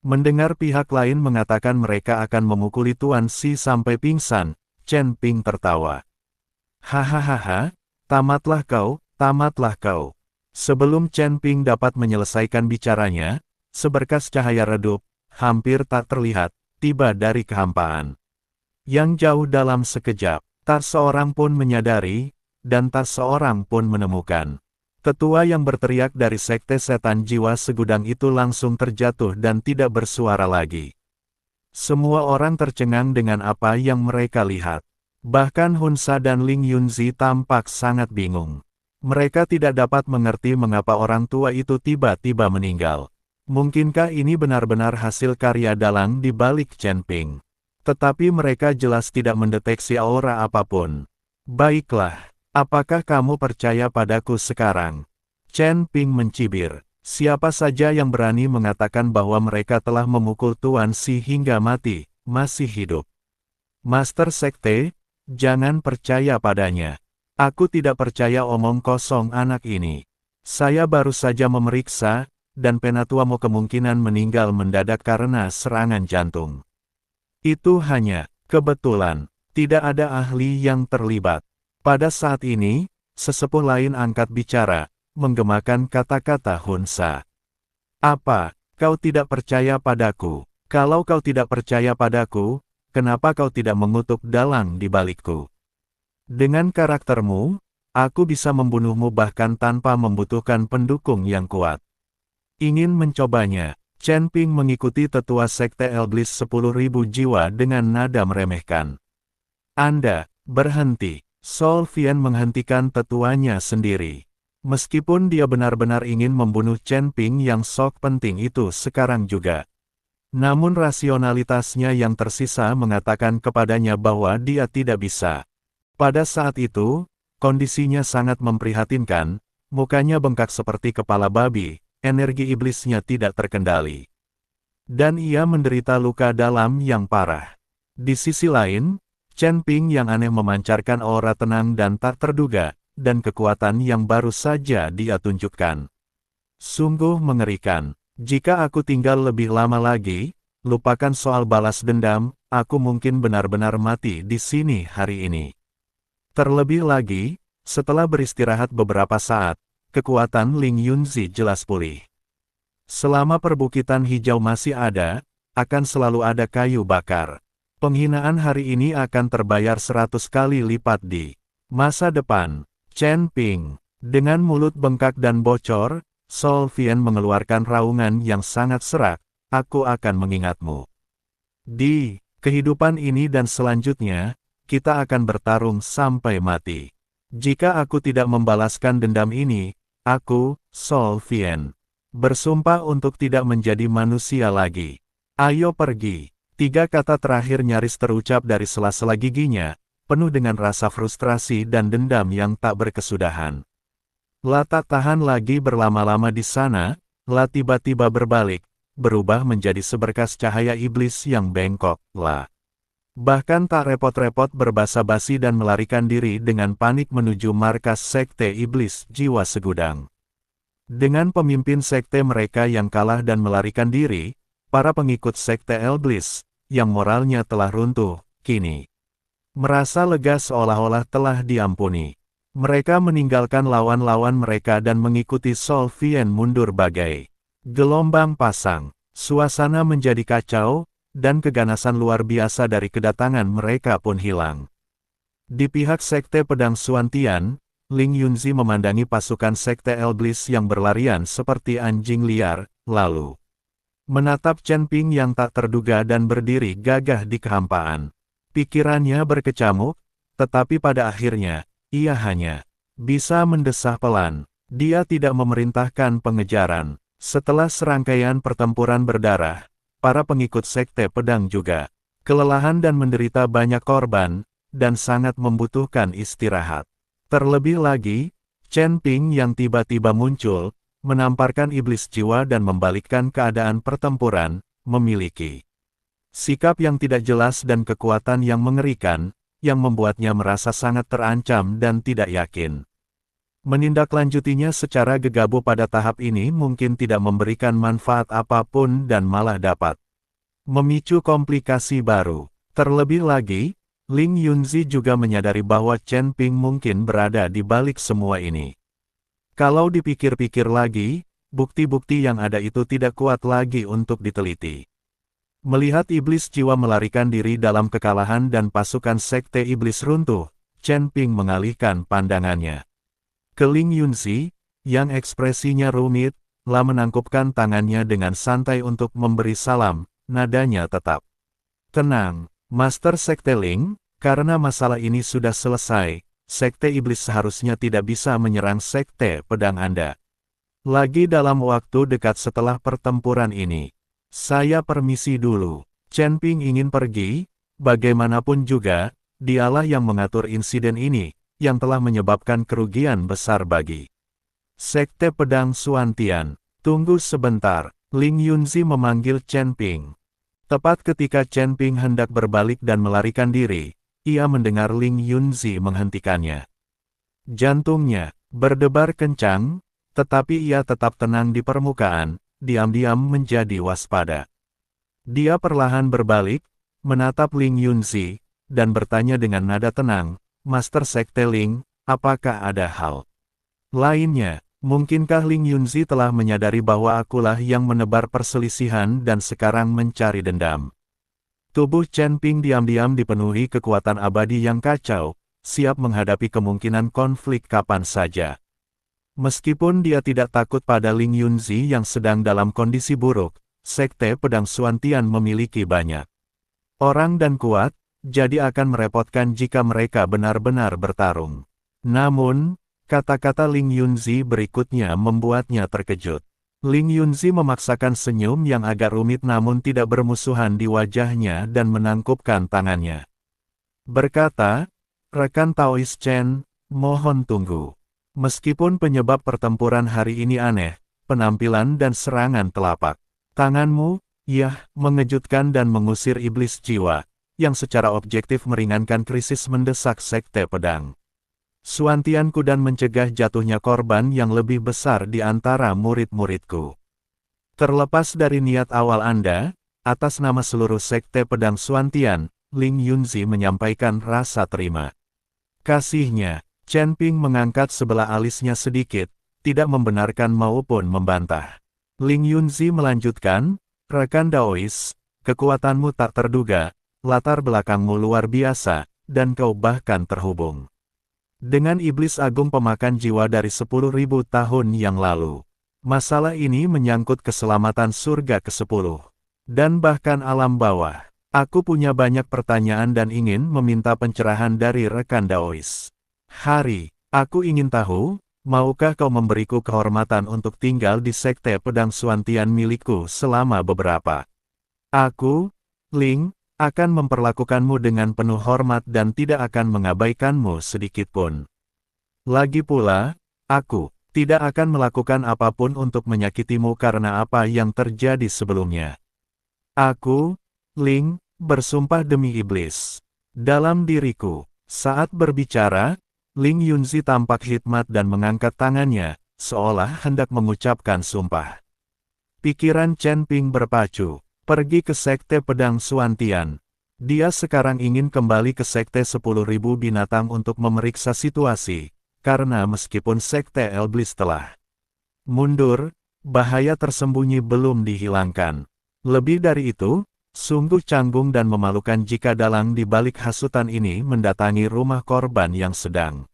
Mendengar pihak lain mengatakan mereka akan memukuli Tuan Si sampai pingsan, Chen Ping tertawa. Hahaha, tamatlah kau, tamatlah kau. Sebelum Chen Ping dapat menyelesaikan bicaranya, seberkas cahaya redup, hampir tak terlihat, tiba dari kehampaan. Yang jauh dalam sekejap, tak seorang pun menyadari, dan tak seorang pun menemukan. Tetua yang berteriak dari sekte setan jiwa segudang itu langsung terjatuh dan tidak bersuara lagi. Semua orang tercengang dengan apa yang mereka lihat. Bahkan Hunsa dan Ling Yunzi tampak sangat bingung. Mereka tidak dapat mengerti mengapa orang tua itu tiba-tiba meninggal. Mungkinkah ini benar-benar hasil karya dalang di balik Chen Ping? Tetapi mereka jelas tidak mendeteksi aura apapun. Baiklah. Apakah kamu percaya padaku sekarang? Chen Ping mencibir. Siapa saja yang berani mengatakan bahwa mereka telah memukul Tuan Si hingga mati, masih hidup. Master Sekte, jangan percaya padanya. Aku tidak percaya omong kosong anak ini. Saya baru saja memeriksa, dan Penatuamu kemungkinan meninggal mendadak karena serangan jantung. Itu hanya kebetulan, tidak ada ahli yang terlibat. Pada saat ini, sesepuh lain angkat bicara, menggemakan kata-kata Hunsa. Apa, kau tidak percaya padaku? Kalau kau tidak percaya padaku, kenapa kau tidak mengutuk dalang di balikku? Dengan karaktermu, aku bisa membunuhmu bahkan tanpa membutuhkan pendukung yang kuat. Ingin mencobanya, Chen Ping mengikuti tetua sekte Elblis 10.000 jiwa dengan nada meremehkan. Anda, berhenti. Sol Vian menghentikan tetuanya sendiri. Meskipun dia benar-benar ingin membunuh Chen Ping yang sok penting itu sekarang juga. Namun rasionalitasnya yang tersisa mengatakan kepadanya bahwa dia tidak bisa. Pada saat itu, kondisinya sangat memprihatinkan, mukanya bengkak seperti kepala babi, energi iblisnya tidak terkendali. Dan ia menderita luka dalam yang parah. Di sisi lain, Chen Ping yang aneh memancarkan aura tenang dan tak terduga, dan kekuatan yang baru saja dia tunjukkan. Sungguh mengerikan. Jika aku tinggal lebih lama lagi, lupakan soal balas dendam, aku mungkin benar-benar mati di sini hari ini. Terlebih lagi, setelah beristirahat beberapa saat, kekuatan Ling Yunzi jelas pulih. Selama perbukitan hijau masih ada, akan selalu ada kayu bakar. Penghinaan hari ini akan terbayar 100 kali lipat di masa depan. Chen Ping, dengan mulut bengkak dan bocor, Sol Vian mengeluarkan raungan yang sangat serak, aku akan mengingatmu. Di kehidupan ini dan selanjutnya, kita akan bertarung sampai mati. Jika aku tidak membalaskan dendam ini, aku, Sol Vian, bersumpah untuk tidak menjadi manusia lagi. Ayo pergi. 3 kata terakhir nyaris terucap dari sela-sela giginya, penuh dengan rasa frustrasi dan dendam yang tak berkesudahan. La tak tahan lagi berlama-lama di sana, La tiba-tiba berbalik, berubah menjadi seberkas cahaya iblis yang bengkok, La. Bahkan tak repot-repot berbasa-basi dan melarikan diri dengan panik menuju markas sekte iblis jiwa segudang. Dengan pemimpin sekte mereka yang kalah dan melarikan diri, para pengikut sekte Elblis, yang moralnya telah runtuh, kini merasa lega seolah-olah telah diampuni. Mereka meninggalkan lawan-lawan mereka dan mengikuti Sol Vian mundur bagai gelombang pasang. Suasana menjadi kacau, dan keganasan luar biasa dari kedatangan mereka pun hilang. Di pihak sekte pedang Suantian, Ling Yunzi memandangi pasukan sekte Elblis yang berlarian seperti anjing liar, lalu menatap Chen Ping yang tak terduga dan berdiri gagah di kehampaan. Pikirannya berkecamuk, tetapi pada akhirnya, ia hanya bisa mendesah pelan. Dia tidak memerintahkan pengejaran. Setelah serangkaian pertempuran berdarah, para pengikut sekte pedang juga kelelahan dan menderita banyak korban, dan sangat membutuhkan istirahat. Terlebih lagi, Chen Ping yang tiba-tiba muncul, menamparkan iblis jiwa dan membalikkan keadaan pertempuran, memiliki sikap yang tidak jelas dan kekuatan yang mengerikan, yang membuatnya merasa sangat terancam dan tidak yakin. Menindaklanjutinya secara gegabah pada tahap ini mungkin tidak memberikan manfaat apapun dan malah dapat memicu komplikasi baru. Terlebih lagi, Ling Yunzi juga menyadari bahwa Chen Ping mungkin berada di balik semua ini. Kalau dipikir-pikir lagi, bukti-bukti yang ada itu tidak kuat lagi untuk diteliti. Melihat iblis jiwa melarikan diri dalam kekalahan dan pasukan sekte iblis runtuh, Chen Ping mengalihkan pandangannya ke Ling Yunzi, yang ekspresinya rumit, menangkupkan tangannya dengan santai untuk memberi salam, nadanya tetap tenang. Master Sekte Ling, karena masalah ini sudah selesai, Sekte Iblis seharusnya tidak bisa menyerang Sekte Pedang Anda lagi dalam waktu dekat setelah pertempuran ini. Saya permisi dulu. Chen Ping ingin pergi, bagaimanapun juga, dialah yang mengatur insiden ini, yang telah menyebabkan kerugian besar bagi Sekte Pedang Suantian. Tunggu sebentar, Ling Yunzi memanggil Chen Ping. Tepat ketika Chen Ping hendak berbalik dan melarikan diri, ia mendengar Ling Yunzi menghentikannya. Jantungnya berdebar kencang, tetapi ia tetap tenang di permukaan, diam-diam menjadi waspada. Dia perlahan berbalik, menatap Ling Yunzi, dan bertanya dengan nada tenang, Master Sekte Ling, apakah ada hal lainnya? Mungkinkah Ling Yunzi telah menyadari bahwa akulah yang menebar perselisihan dan sekarang mencari dendam? Tubuh Chen Ping diam-diam dipenuhi kekuatan abadi yang kacau, siap menghadapi kemungkinan konflik kapan saja. Meskipun dia tidak takut pada Ling Yunzi yang sedang dalam kondisi buruk, Sekte Pedang Suantian memiliki banyak orang dan kuat, jadi akan merepotkan jika mereka benar-benar bertarung. Namun, kata-kata Ling Yunzi berikutnya membuatnya terkejut. Ling Yunzi memaksakan senyum yang agak rumit namun tidak bermusuhan di wajahnya dan menangkupkan tangannya. Berkata, rekan Taois Chen, mohon tunggu. Meskipun penyebab pertempuran hari ini aneh, penampilan dan serangan telapak tanganmu, mengejutkan dan mengusir iblis jiwa, yang secara objektif meringankan krisis mendesak Sekte Pedang Suantianku dan mencegah jatuhnya korban yang lebih besar di antara murid-muridku. Terlepas dari niat awal Anda, atas nama seluruh Sekte Pedang Suantian, Ling Yunzi menyampaikan rasa terima kasihnya. Chen Ping mengangkat sebelah alisnya sedikit, tidak membenarkan maupun membantah. Ling Yunzi melanjutkan, rekan Daois, kekuatanmu tak terduga, latar belakangmu luar biasa, dan kau bahkan terhubung dengan iblis agung pemakan jiwa dari 10.000 tahun yang lalu. Masalah ini menyangkut keselamatan surga ke-10. Dan bahkan alam bawah. Aku punya banyak pertanyaan dan ingin meminta pencerahan dari rekan Daois. Hari, aku ingin tahu, maukah kau memberiku kehormatan untuk tinggal di Sekte Pedang Suantian milikku selama beberapa? Aku, Ling, akan memperlakukanmu dengan penuh hormat dan tidak akan mengabaikanmu sedikitpun. Lagi pula, aku tidak akan melakukan apapun untuk menyakitimu karena apa yang terjadi sebelumnya. Aku, Ling, bersumpah demi iblis dalam diriku. Saat berbicara, Ling Yunzi tampak hikmat dan mengangkat tangannya, seolah hendak mengucapkan sumpah. Pikiran Chen Ping berpacu. Pergi ke Sekte Pedang Suantian. Dia sekarang ingin kembali ke Sekte 10.000 binatang untuk memeriksa situasi, karena meskipun Sekte Iblis telah mundur, bahaya tersembunyi belum dihilangkan. Lebih dari itu, sungguh canggung dan memalukan jika dalang di balik hasutan ini mendatangi rumah korban yang sedang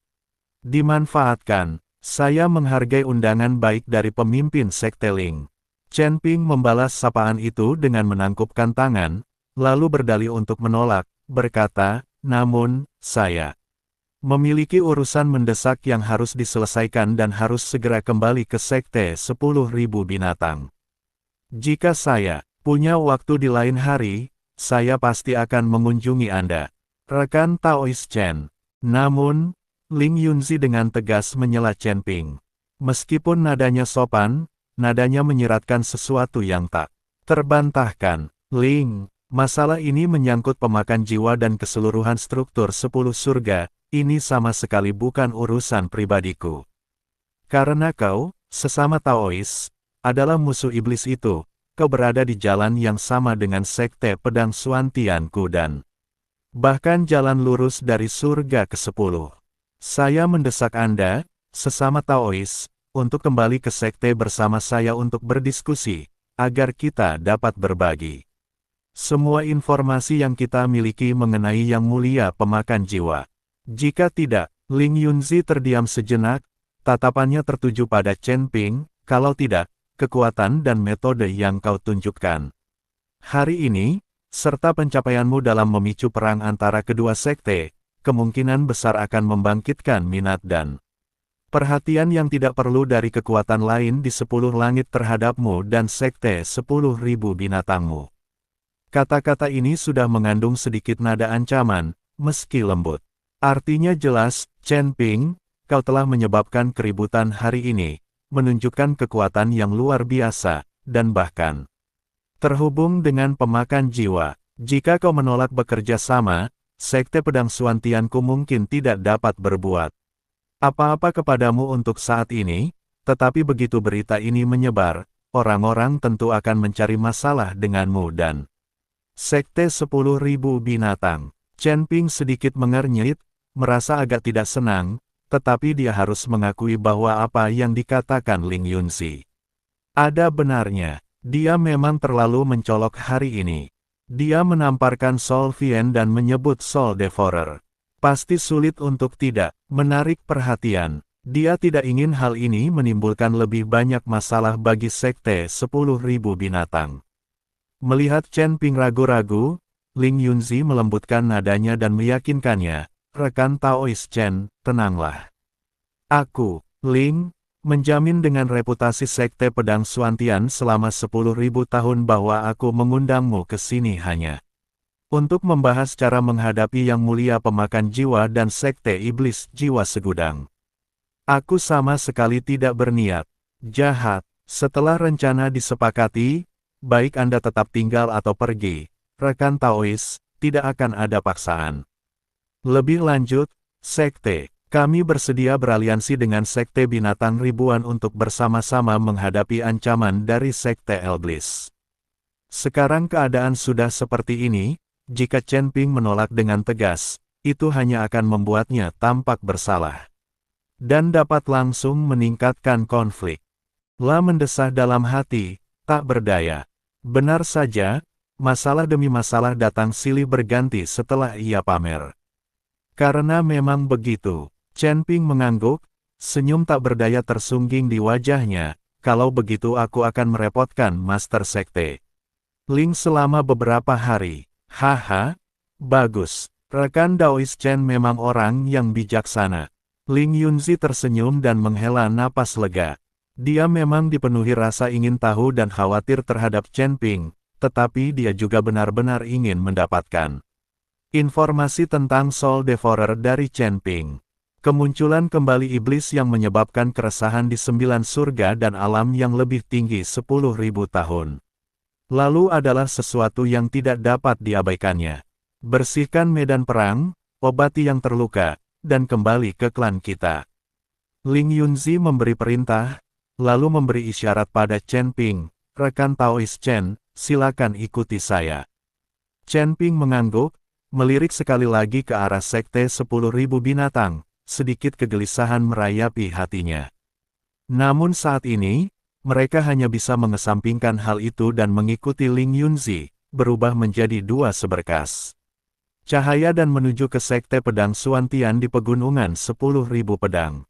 dimanfaatkan. Saya menghargai undangan baik dari pemimpin Sekte Ling. Chen Ping membalas sapaan itu dengan menangkupkan tangan, lalu berdalih untuk menolak, berkata, namun, saya memiliki urusan mendesak yang harus diselesaikan dan harus segera kembali ke Sekte 10.000 binatang. Jika saya punya waktu di lain hari, saya pasti akan mengunjungi Anda. Rekan Taois Chen. Namun, Ling Yunzi dengan tegas menyela Chen Ping. Meskipun nadanya sopan, nadanya menyiratkan sesuatu yang tak terbantahkan. Ling, masalah ini menyangkut pemakan jiwa dan keseluruhan struktur 10 surga, ini sama sekali bukan urusan pribadiku. Karena kau, sesama Taois, adalah musuh iblis itu, kau berada di jalan yang sama dengan sekte pedang Xuantianku dan bahkan jalan lurus dari surga ke-10. Saya mendesak Anda, sesama Taois, untuk kembali ke sekte bersama saya untuk berdiskusi, agar kita dapat berbagi semua informasi yang kita miliki mengenai Yang Mulia Pemakan Jiwa. Jika tidak, Ling Yunzi terdiam sejenak, tatapannya tertuju pada Chen Ping, kalau tidak, kekuatan dan metode yang kau tunjukkan hari ini, serta pencapaianmu dalam memicu perang antara kedua sekte, kemungkinan besar akan membangkitkan minat dan perhatian yang tidak perlu dari kekuatan lain di 10 langit terhadapmu dan sekte 10.000 binatangmu. Kata-kata ini sudah mengandung sedikit nada ancaman, meski lembut. Artinya jelas, Chen Ping, kau telah menyebabkan keributan hari ini, menunjukkan kekuatan yang luar biasa, dan bahkan terhubung dengan pemakan jiwa. Jika kau menolak bekerja sama, sekte pedang Xuantianku mungkin tidak dapat berbuat apa-apa kepadamu untuk saat ini, tetapi begitu berita ini menyebar, orang-orang tentu akan mencari masalah denganmu dan sekte 10.000 binatang. Chen Ping sedikit mengernyit, merasa agak tidak senang, tetapi dia harus mengakui bahwa apa yang dikatakan Ling Yunzi ada benarnya. Dia memang terlalu mencolok hari ini. Dia menamparkan Sol Vien dan menyebut Sol Devourer. Pasti sulit untuk tidak menarik perhatian. Dia tidak ingin hal ini menimbulkan lebih banyak masalah bagi sekte 10.000 binatang. Melihat Chen Ping ragu-ragu, Ling Yunzi melembutkan nadanya dan meyakinkannya, rekan Taois Chen, tenanglah. Aku, Ling, menjamin dengan reputasi sekte pedang Xuantian selama 10.000 tahun bahwa aku mengundangmu ke sini hanya untuk membahas cara menghadapi Yang Mulia Pemakan Jiwa dan sekte iblis jiwa segudang. Aku sama sekali tidak berniat jahat. Setelah rencana disepakati, baik Anda tetap tinggal atau pergi, rekan Taois, tidak akan ada paksaan. Lebih lanjut, sekte kami bersedia beraliansi dengan sekte binatang ribuan untuk bersama-sama menghadapi ancaman dari sekte iblis. Sekarang keadaan sudah seperti ini, jika Chen Ping menolak dengan tegas, itu hanya akan membuatnya tampak bersalah dan dapat langsung meningkatkan konflik. La mendesah dalam hati, tak berdaya. Benar saja, masalah demi masalah datang silih berganti setelah ia pamer. Karena memang begitu. Chen Ping mengangguk, senyum tak berdaya tersungging di wajahnya, kalau begitu aku akan merepotkan Master Sekte Ling selama beberapa hari. Haha, bagus, rekan Daois Chen memang orang yang bijaksana. Ling Yunzi tersenyum dan menghela napas lega. Dia memang dipenuhi rasa ingin tahu dan khawatir terhadap Chen Ping, tetapi dia juga benar-benar ingin mendapatkan informasi tentang Sol Devourer dari Chen Ping. Kemunculan kembali iblis yang menyebabkan keresahan di 9 surga dan alam yang lebih tinggi 10.000 tahun lalu adalah sesuatu yang tidak dapat diabaikannya. Bersihkan medan perang, obati yang terluka, dan kembali ke klan kita. Ling Yunzi memberi perintah, lalu memberi isyarat pada Chen Ping, rekan Taois Chen, silakan ikuti saya. Chen Ping mengangguk, melirik sekali lagi ke arah sekte 10.000 binatang. Sedikit kegelisahan merayapi hatinya. Namun saat ini, mereka hanya bisa mengesampingkan hal itu dan mengikuti Ling Yunzi, berubah menjadi dua seberkas cahaya dan menuju ke sekte pedang Xuantian di pegunungan 10.000 pedang.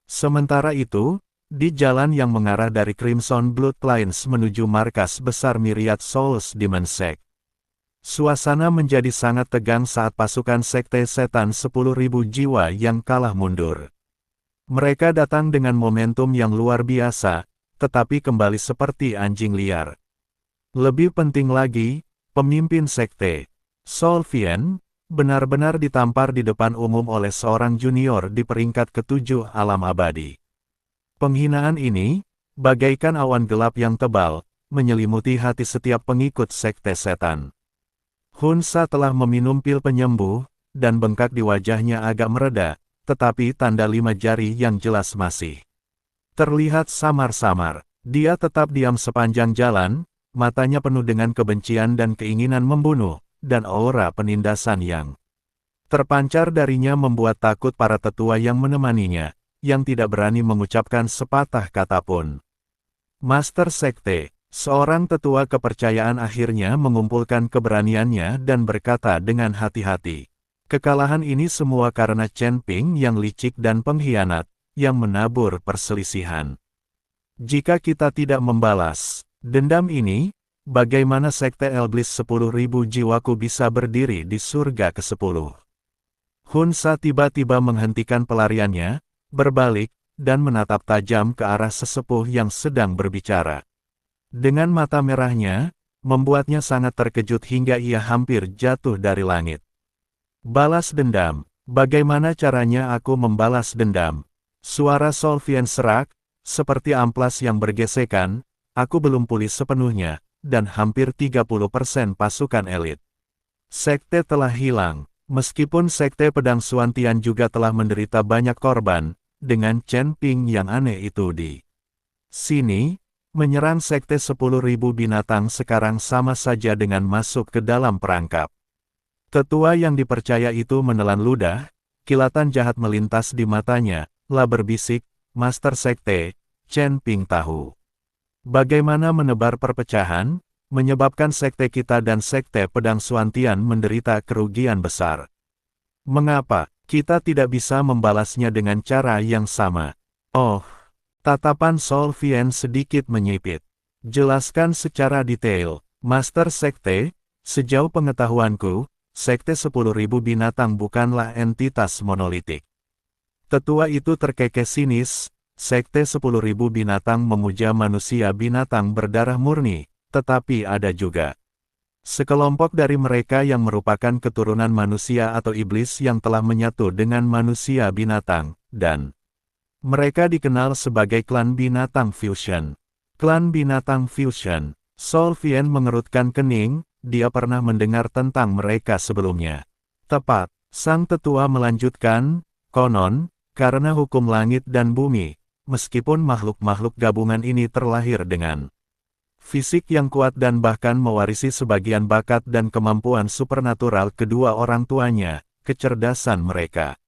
Sementara itu, di jalan yang mengarah dari Crimson Bloodlines menuju markas besar Myriad Souls Demon Sect, suasana menjadi sangat tegang saat pasukan sekte setan 10.000 jiwa yang kalah mundur. Mereka datang dengan momentum yang luar biasa, tetapi kembali seperti anjing liar. Lebih penting lagi, pemimpin sekte Sol Vien, benar-benar ditampar di depan umum oleh seorang junior di peringkat ke-7 alam abadi. Penghinaan ini, bagaikan awan gelap yang tebal, menyelimuti hati setiap pengikut sekte setan. Hunsa telah meminum pil penyembuh, dan bengkak di wajahnya agak mereda, tetapi tanda 5 jari yang jelas masih terlihat samar-samar. Dia tetap diam sepanjang jalan, matanya penuh dengan kebencian dan keinginan membunuh, dan aura penindasan yang terpancar darinya membuat takut para tetua yang menemaninya, yang tidak berani mengucapkan sepatah kata pun. Master Sekte, seorang tetua kepercayaan akhirnya mengumpulkan keberaniannya dan berkata dengan hati-hati. Kekalahan ini semua karena Chen Ping yang licik dan pengkhianat, yang menabur perselisihan. Jika kita tidak membalas dendam ini, bagaimana Sekte Elblis 10.000 jiwaku bisa berdiri di surga ke-10? Hunsa tiba-tiba menghentikan pelariannya, berbalik, dan menatap tajam ke arah sesepuh yang sedang berbicara. Dengan mata merahnya, membuatnya sangat terkejut hingga ia hampir jatuh dari langit. Balas dendam. Bagaimana caranya aku membalas dendam? Suara Solvian serak, seperti amplas yang bergesekan, aku belum pulih sepenuhnya, dan hampir 30% pasukan elit sekte telah hilang. Meskipun Sekte Pedang Suantian juga telah menderita banyak korban, dengan Chen Ping yang aneh itu di sini, menyerang Sekte 10.000 binatang sekarang sama saja dengan masuk ke dalam perangkap. Tetua yang dipercaya itu menelan ludah, kilatan jahat melintas di matanya, lah berbisik, Master Sekte, Chen Ping tahu bagaimana menebar perpecahan, menyebabkan sekte kita dan Sekte Pedang Suantian menderita kerugian besar. Mengapa kita tidak bisa membalasnya dengan cara yang sama? Oh, tatapan Solvian sedikit menyipit. Jelaskan secara detail, Master Sekte, sejauh pengetahuanku, Sekte 10.000 binatang bukanlah entitas monolitik. Tetua itu terkekeh sinis, Sekte 10.000 binatang memuja manusia binatang berdarah murni, tetapi ada juga sekelompok dari mereka yang merupakan keturunan manusia atau iblis yang telah menyatu dengan manusia binatang, dan mereka dikenal sebagai klan binatang fusion. Klan binatang fusion. Solvian mengerutkan kening, dia pernah mendengar tentang mereka sebelumnya. Tepat, sang tetua melanjutkan, konon, karena hukum langit dan bumi, meskipun makhluk-makhluk gabungan ini terlahir dengan fisik yang kuat dan bahkan mewarisi sebagian bakat dan kemampuan supernatural kedua orang tuanya, kecerdasan mereka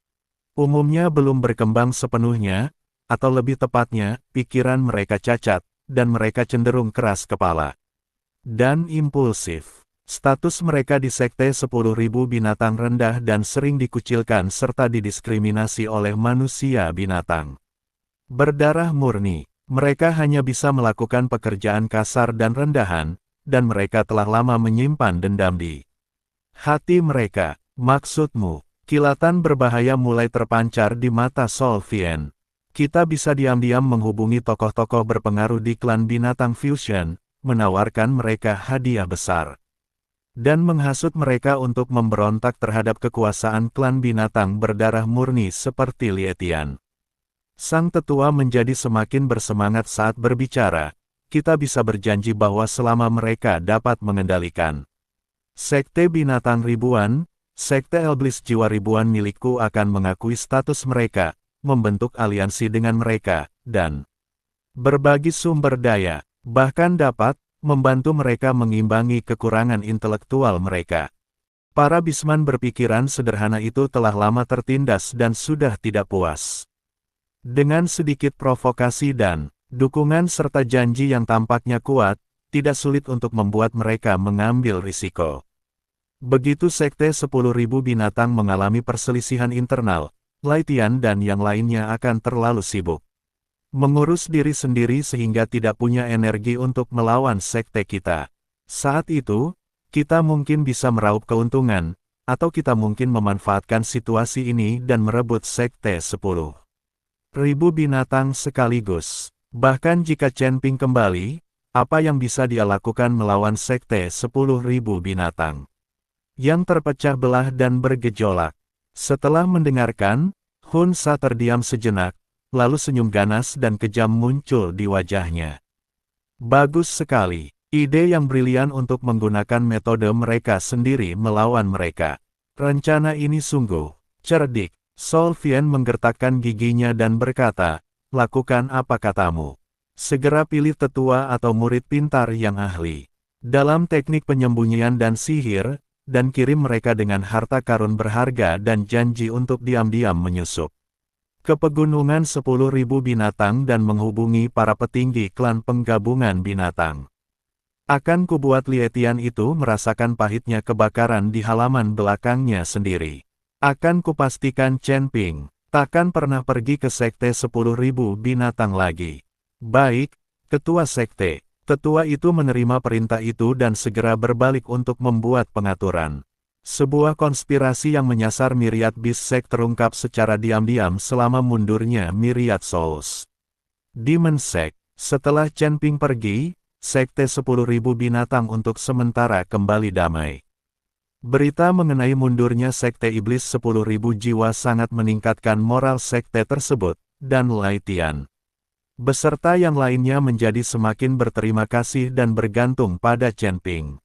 umumnya belum berkembang sepenuhnya, atau lebih tepatnya, pikiran mereka cacat, dan mereka cenderung keras kepala dan impulsif. Status mereka di Sekte 10.000 binatang rendah dan sering dikucilkan serta didiskriminasi oleh manusia binatang berdarah murni. Mereka hanya bisa melakukan pekerjaan kasar dan rendahan, dan mereka telah lama menyimpan dendam di hati mereka. Maksudmu, kilatan berbahaya mulai terpancar di mata Solvian. Kita bisa diam-diam menghubungi tokoh-tokoh berpengaruh di klan binatang fusion, menawarkan mereka hadiah besar, dan menghasut mereka untuk memberontak terhadap kekuasaan klan binatang berdarah murni seperti Lietian. Sang tetua menjadi semakin bersemangat saat berbicara. Kita bisa berjanji bahwa selama mereka dapat mengendalikan Sekte Binatang Ribuan, Sekte Elblis Jiwa Ribuan milikku akan mengakui status mereka, membentuk aliansi dengan mereka, dan berbagi sumber daya, bahkan dapat membantu mereka mengimbangi kekurangan intelektual mereka. Para bisman berpikiran sederhana itu telah lama tertindas dan sudah tidak puas. Dengan sedikit provokasi dan dukungan serta janji yang tampaknya kuat, tidak sulit untuk membuat mereka mengambil risiko. Begitu Sekte 10.000 binatang mengalami perselisihan internal, Lietian dan yang lainnya akan terlalu sibuk mengurus diri sendiri sehingga tidak punya energi untuk melawan sekte kita. Saat itu, kita mungkin bisa meraup keuntungan, atau kita mungkin memanfaatkan situasi ini dan merebut Sekte 10.000 binatang sekaligus. Bahkan jika Chen Ping kembali, apa yang bisa dia lakukan melawan Sekte 10.000 binatang? yang terpecah belah dan bergejolak. Setelah mendengarkan, Hun Sa terdiam sejenak, lalu senyum ganas dan kejam muncul di wajahnya. Bagus sekali. Ide yang brilian untuk menggunakan metode mereka sendiri melawan mereka. Rencana ini sungguh cerdik. Sol Vien menggertakkan giginya dan berkata, lakukan apa katamu. Segera pilih tetua atau murid pintar yang ahli dalam teknik penyembunyian dan sihir, dan kirim mereka dengan harta karun berharga dan janji untuk diam-diam menyusup ke pegunungan 10.000 binatang dan menghubungi para petinggi klan penggabungan binatang. Akan kubuat Lietian itu merasakan pahitnya kebakaran di halaman belakangnya sendiri. Akan kupastikan Chen Ping takkan pernah pergi ke sekte 10.000 binatang lagi. Baik, ketua sekte. Tetua itu menerima perintah itu dan segera berbalik untuk membuat pengaturan. Sebuah konspirasi yang menyasar Myriad Beast Sect terungkap secara diam-diam selama mundurnya Myriad Souls Demon Sect. Setelah Chen Ping pergi, sekte 10.000 binatang untuk sementara kembali damai. Berita mengenai mundurnya sekte iblis 10.000 jiwa sangat meningkatkan moral sekte tersebut, dan Lietian beserta yang lainnya menjadi semakin berterima kasih dan bergantung pada Chen Ping.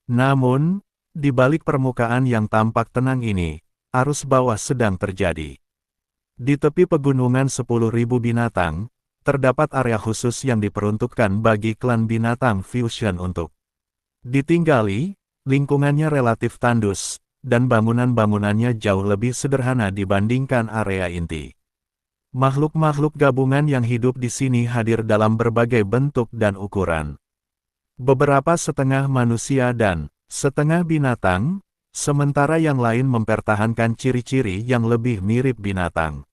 Namun, di balik permukaan yang tampak tenang ini, arus bawah sedang terjadi. Di tepi pegunungan 10.000 binatang, terdapat area khusus yang diperuntukkan bagi klan binatang fusion untuk ditinggali. Lingkungannya relatif tandus, dan bangunan-bangunannya jauh lebih sederhana dibandingkan area inti. Makhluk-makhluk gabungan yang hidup di sini hadir dalam berbagai bentuk dan ukuran. Beberapa setengah manusia dan setengah binatang, sementara yang lain mempertahankan ciri-ciri yang lebih mirip binatang.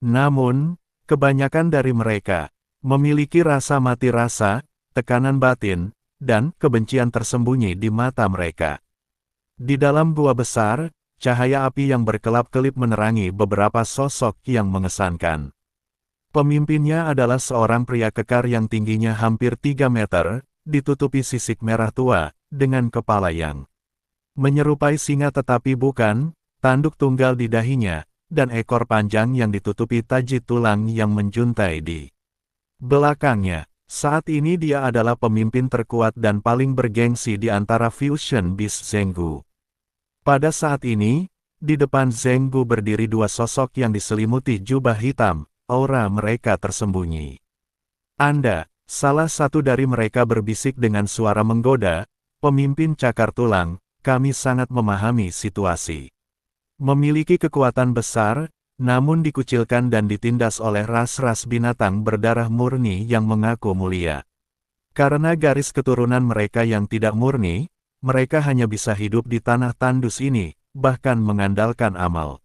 Namun, kebanyakan dari mereka memiliki rasa mati rasa, tekanan batin, dan kebencian tersembunyi di mata mereka. Di dalam gua besar, cahaya api yang berkelap-kelip menerangi beberapa sosok yang mengesankan. Pemimpinnya adalah seorang pria kekar yang tingginya hampir 3 meter, ditutupi sisik merah tua, dengan kepala yang menyerupai singa tetapi bukan, tanduk tunggal di dahinya, dan ekor panjang yang ditutupi taji tulang yang menjuntai di belakangnya. Saat ini dia adalah pemimpin terkuat dan paling bergengsi di antara Fusion Beast Zenggu. Pada saat ini, di depan Zenggu berdiri dua sosok yang diselimuti jubah hitam, aura mereka tersembunyi. Anda, salah satu dari mereka berbisik dengan suara menggoda, pemimpin cakar tulang, kami sangat memahami situasi. Memiliki kekuatan besar, namun dikucilkan dan ditindas oleh ras-ras binatang berdarah murni yang mengaku mulia. Karena garis keturunan mereka yang tidak murni, mereka hanya bisa hidup di tanah tandus ini, bahkan mengandalkan amal.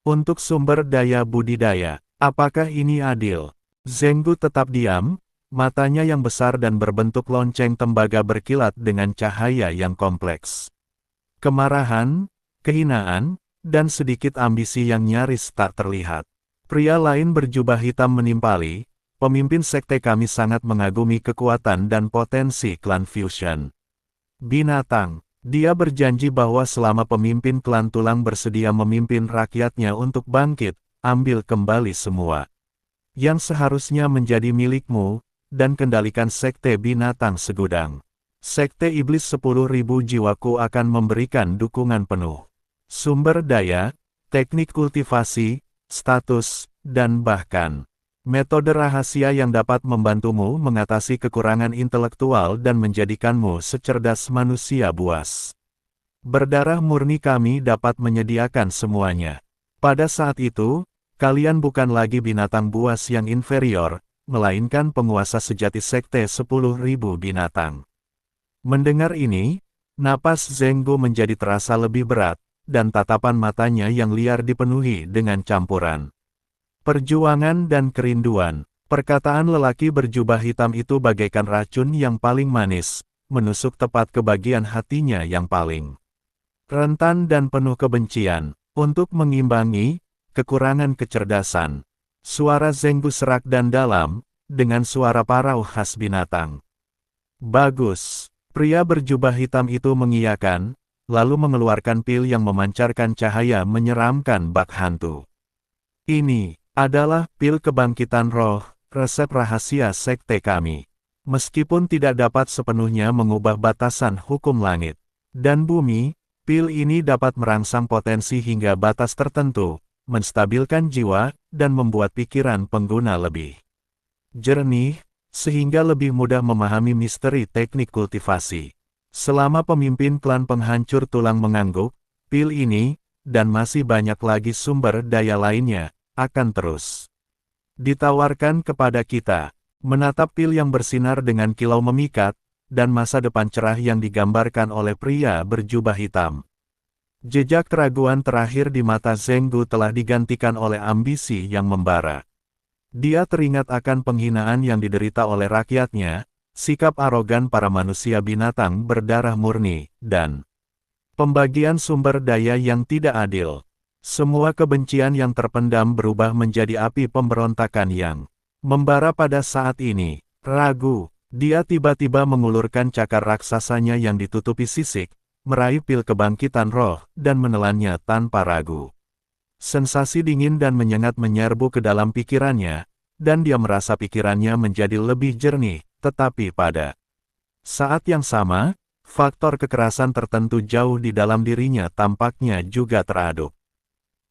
Untuk sumber daya budidaya, apakah ini adil? Zenggu tetap diam, matanya yang besar dan berbentuk lonceng tembaga berkilat dengan cahaya yang kompleks. Kemarahan, kehinaan, dan sedikit ambisi yang nyaris tak terlihat. Pria lain berjubah hitam menimpali, pemimpin sekte kami sangat mengagumi kekuatan dan potensi klan Fusion Binatang. Dia berjanji bahwa selama pemimpin klan tulang bersedia memimpin rakyatnya untuk bangkit, ambil kembali semua yang seharusnya menjadi milikmu, dan kendalikan sekte binatang segudang. Sekte iblis 10.000 jiwaku akan memberikan dukungan penuh. Sumber daya, teknik kultivasi, status, dan bahkan metode rahasia yang dapat membantumu mengatasi kekurangan intelektual dan menjadikanmu secerdas manusia buas. Berdarah murni kami dapat menyediakan semuanya. Pada saat itu, kalian bukan lagi binatang buas yang inferior, melainkan penguasa sejati sekte 10.000 binatang. Mendengar ini, napas Zenggu menjadi terasa lebih berat, dan tatapan matanya yang liar dipenuhi dengan campuran perjuangan dan kerinduan. Perkataan lelaki berjubah hitam itu bagaikan racun yang paling manis, menusuk tepat ke bagian hatinya yang paling rentan dan penuh kebencian. Untuk mengimbangi kekurangan kecerdasan, suara Zenggu serak dan dalam, dengan suara parau khas binatang. Bagus, pria berjubah hitam itu mengiyakan, lalu mengeluarkan pil yang memancarkan cahaya menyeramkan bak hantu. Ini adalah pil kebangkitan roh, resep rahasia sekte kami. Meskipun tidak dapat sepenuhnya mengubah batasan hukum langit dan bumi, pil ini dapat merangsang potensi hingga batas tertentu, menstabilkan jiwa, dan membuat pikiran pengguna lebih jernih, sehingga lebih mudah memahami misteri teknik kultivasi. Selama pemimpin klan penghancur tulang mengangguk, pil ini, dan masih banyak lagi sumber daya lainnya, akan terus ditawarkan kepada kita. Menatap pil yang bersinar dengan kilau memikat, dan masa depan cerah yang digambarkan oleh pria berjubah hitam. Jejak keraguan terakhir di mata Zenggu telah digantikan oleh ambisi yang membara. Dia teringat akan penghinaan yang diderita oleh rakyatnya, sikap arogan para manusia binatang berdarah murni, dan pembagian sumber daya yang tidak adil. Semua kebencian yang terpendam berubah menjadi api pemberontakan yang membara pada saat ini. Ragu, dia tiba-tiba mengulurkan cakar raksasanya yang ditutupi sisik, meraih pil kebangkitan roh, dan menelannya tanpa ragu. Sensasi dingin dan menyengat menyerbu ke dalam pikirannya, dan dia merasa pikirannya menjadi lebih jernih, tetapi pada saat yang sama, faktor kekerasan tertentu jauh di dalam dirinya tampaknya juga teraduk.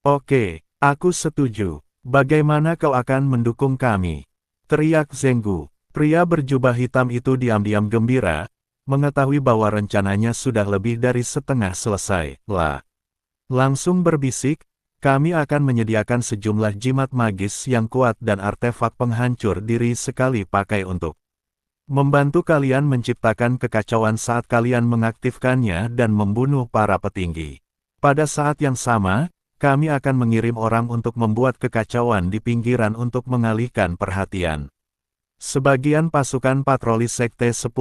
Oke, aku setuju. Bagaimana kau akan mendukung kami? Teriak Zenggu. Pria berjubah hitam itu diam-diam gembira, mengetahui bahwa rencananya sudah lebih dari setengah selesai. Langsung berbisik, kami akan menyediakan sejumlah jimat magis yang kuat dan artefak penghancur diri sekali pakai untuk membantu kalian menciptakan kekacauan saat kalian mengaktifkannya dan membunuh para petinggi. Pada saat yang sama, kami akan mengirim orang untuk membuat kekacauan di pinggiran untuk mengalihkan perhatian sebagian pasukan patroli sekte 10.000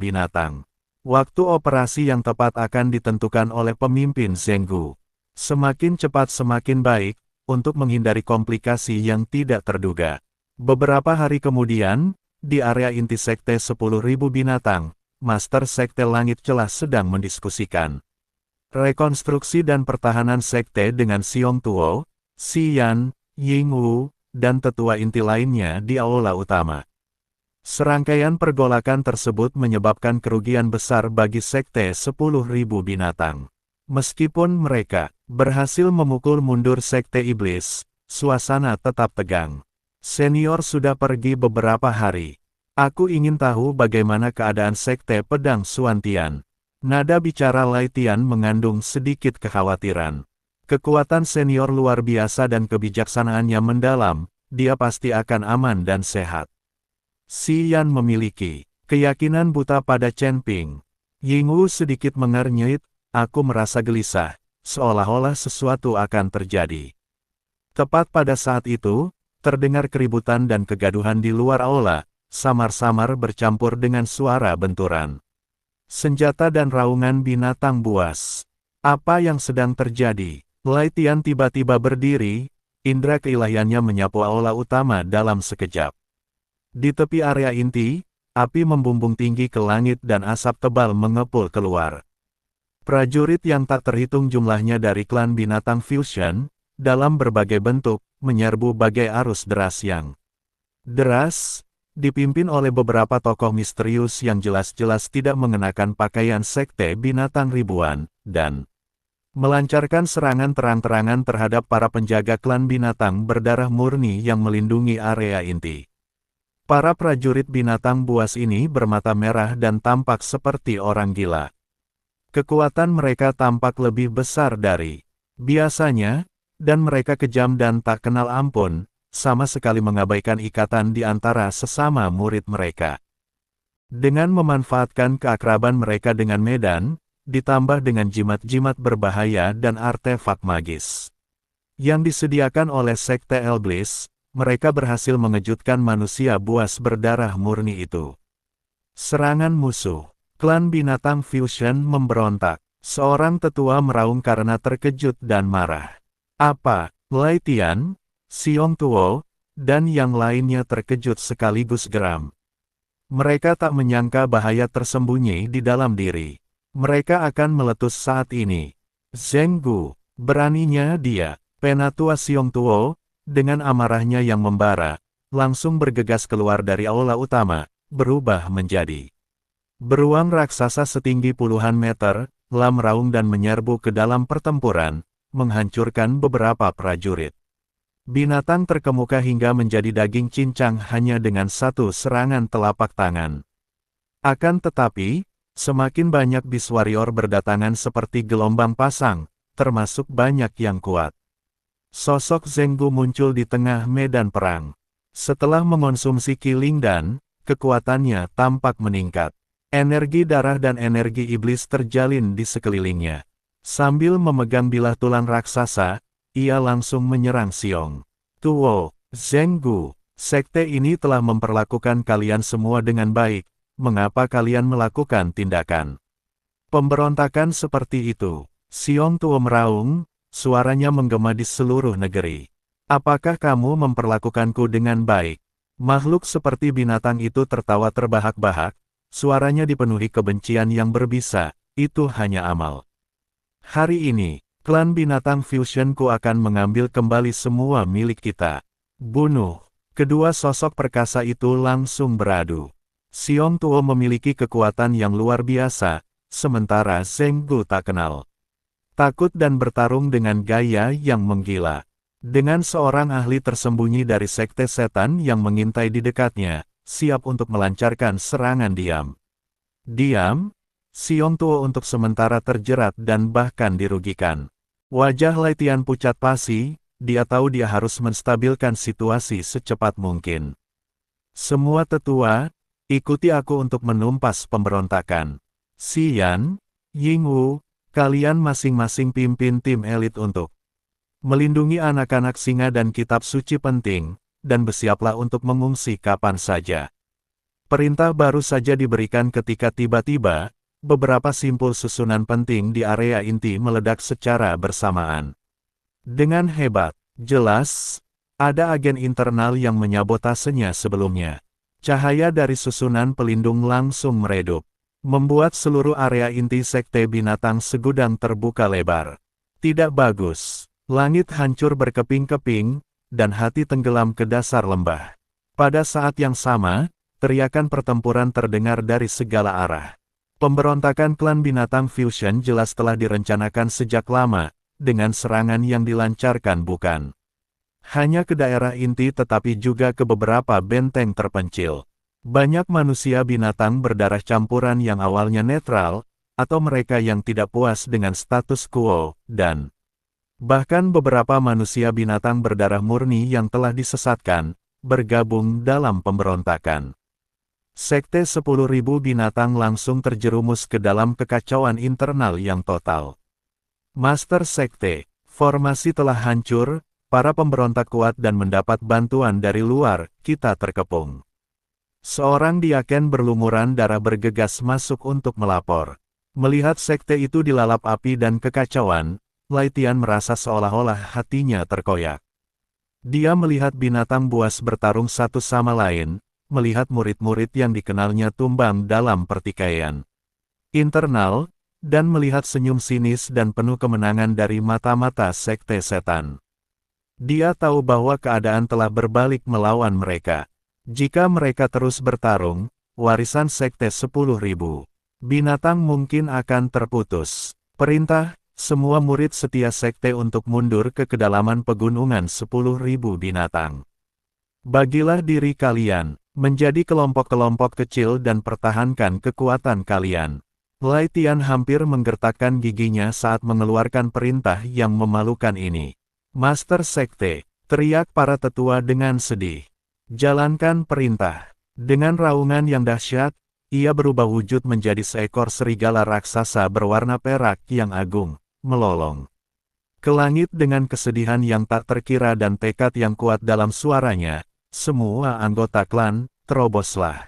binatang. Waktu operasi yang tepat akan ditentukan oleh pemimpin Zenggu. Semakin cepat semakin baik, untuk menghindari komplikasi yang tidak terduga. Beberapa hari kemudian, di area inti sekte 10.000 binatang, Master Sekte Langit Celah sedang mendiskusikan rekonstruksi dan pertahanan sekte dengan Xiong Tuo, Xian, Ying Wu, dan tetua inti lainnya di aula utama. Serangkaian pergolakan tersebut menyebabkan kerugian besar bagi sekte 10.000 binatang. Meskipun mereka berhasil memukul mundur sekte iblis, suasana tetap tegang. Senior sudah pergi beberapa hari. Aku ingin tahu bagaimana keadaan sekte pedang Suantian. Nada bicara Lai Tian mengandung sedikit kekhawatiran. Kekuatan senior luar biasa dan kebijaksanaannya mendalam, dia pasti akan aman dan sehat. Xian memiliki keyakinan buta pada Chen Ping. Ying Wu sedikit mengernyit, aku merasa gelisah, seolah-olah sesuatu akan terjadi. Tepat pada saat itu, terdengar keributan dan kegaduhan di luar aula, samar-samar bercampur dengan suara benturan senjata dan raungan binatang buas. Apa yang sedang terjadi? Lai Tian tiba-tiba berdiri, indera keilahiannya menyapu aula utama dalam sekejap. Di tepi area inti, api membumbung tinggi ke langit dan asap tebal mengepul keluar. Prajurit yang tak terhitung jumlahnya dari klan binatang Fusion, dalam berbagai bentuk, menyerbu bagai arus deras yang deras, dipimpin oleh beberapa tokoh misterius yang jelas-jelas tidak mengenakan pakaian sekte binatang ribuan, dan melancarkan serangan terang-terangan terhadap para penjaga klan binatang berdarah murni yang melindungi area inti. Para prajurit binatang buas ini bermata merah dan tampak seperti orang gila. Kekuatan mereka tampak lebih besar dari biasanya, dan mereka kejam dan tak kenal ampun, sama sekali mengabaikan ikatan di antara sesama murid mereka. Dengan memanfaatkan keakraban mereka dengan medan, ditambah dengan jimat-jimat berbahaya dan artefak magis yang disediakan oleh Sekte Iblis, mereka berhasil mengejutkan manusia buas berdarah murni itu. Serangan musuh. Klan binatang Fusion memberontak. Seorang tetua meraung karena terkejut dan marah. Apa? Lai Tian, Xiong Tuo, dan yang lainnya terkejut sekaligus geram. Mereka tak menyangka bahaya tersembunyi di dalam diri Mereka akan meletus saat ini. Zhenggu, beraninya dia, Penatua Xiong Tuo, dengan amarahnya yang membara, langsung bergegas keluar dari aula utama, berubah menjadi beruang raksasa setinggi puluhan meter, lam raung dan menyerbu ke dalam pertempuran, menghancurkan beberapa prajurit. Binatang terkemuka hingga menjadi daging cincang hanya dengan satu serangan telapak tangan. Akan tetapi, semakin banyak Beast Warrior berdatangan seperti gelombang pasang, termasuk banyak yang kuat. Sosok Zhenggu muncul di tengah medan perang. Setelah mengonsumsi Killing Dan, kekuatannya tampak meningkat. Energi darah dan energi iblis terjalin di sekelilingnya. Sambil memegang bilah tulang raksasa, ia langsung menyerang Xiong Tuo. Zhenggu, sekte ini telah memperlakukan kalian semua dengan baik, mengapa kalian melakukan tindakan pemberontakan seperti itu? Xiong Tuo meraung, suaranya menggema di seluruh negeri. Apakah kamu memperlakukanku dengan baik? Makhluk seperti binatang itu tertawa terbahak-bahak, suaranya dipenuhi kebencian yang berbisa, itu hanya amal. Hari ini, klan binatang Fusionku akan mengambil kembali semua milik kita. Bunuh. Kedua sosok perkasa itu langsung beradu. Xiong Tuo memiliki kekuatan yang luar biasa, sementara Zhenggu tak kenal takut dan bertarung dengan gaya yang menggila. Dengan seorang ahli tersembunyi dari sekte setan yang mengintai di dekatnya, siap untuk melancarkan serangan diam. Diam? Xiong Tuo untuk sementara terjerat dan bahkan dirugikan. Wajah Lai Tian pucat pasi, dia tahu dia harus menstabilkan situasi secepat mungkin. Semua tetua, ikuti aku untuk menumpas pemberontakan. Xian, Yingwu, kalian masing-masing pimpin tim elit untuk melindungi anak-anak singa dan kitab suci penting, dan bersiaplah untuk mengungsi kapan saja. Perintah baru saja diberikan ketika tiba-tiba, beberapa simpul susunan penting di area inti meledak secara bersamaan. Dengan hebat, jelas, ada agen internal yang menyabotasenya sebelumnya. Cahaya dari susunan pelindung langsung meredup, membuat seluruh area inti sekte binatang segudang terbuka lebar. Tidak bagus. Langit hancur berkeping-keping, dan hati tenggelam ke dasar lembah. Pada saat yang sama, teriakan pertempuran terdengar dari segala arah. Pemberontakan klan binatang Fusion jelas telah direncanakan sejak lama, dengan serangan yang dilancarkan bukan hanya ke daerah inti tetapi juga ke beberapa benteng terpencil. Banyak manusia binatang berdarah campuran yang awalnya netral, atau mereka yang tidak puas dengan status quo, dan bahkan beberapa manusia binatang berdarah murni yang telah disesatkan, bergabung dalam pemberontakan. Sekte 10.000 binatang langsung terjerumus ke dalam kekacauan internal yang total. Master Sekte, formasi telah hancur, para pemberontak kuat dan mendapat bantuan dari luar, kita terkepung. Seorang diaken berlumuran darah bergegas masuk untuk melapor. Melihat sekte itu dilalap api dan kekacauan, Lai Tian merasa seolah-olah hatinya terkoyak. Dia melihat binatang buas bertarung satu sama lain, melihat murid-murid yang dikenalnya tumbang dalam pertikaian internal, dan melihat senyum sinis dan penuh kemenangan dari mata-mata sekte setan. Dia tahu bahwa keadaan telah berbalik melawan mereka. Jika mereka terus bertarung, warisan sekte 10.000 binatang mungkin akan terputus. Perintah, semua murid setia sekte untuk mundur ke kedalaman pegunungan 10.000 binatang. Bagilah diri kalian, menjadi kelompok-kelompok kecil dan pertahankan kekuatan kalian. Lai Tian hampir menggertakkan giginya saat mengeluarkan perintah yang memalukan ini. Master Sekte, teriak para tetua dengan sedih. Jalankan perintah. Dengan raungan yang dahsyat, ia berubah wujud menjadi seekor serigala raksasa berwarna perak yang agung, melolong ke langit dengan kesedihan yang tak terkira dan tekad yang kuat dalam suaranya. Semua anggota klan, teroboslah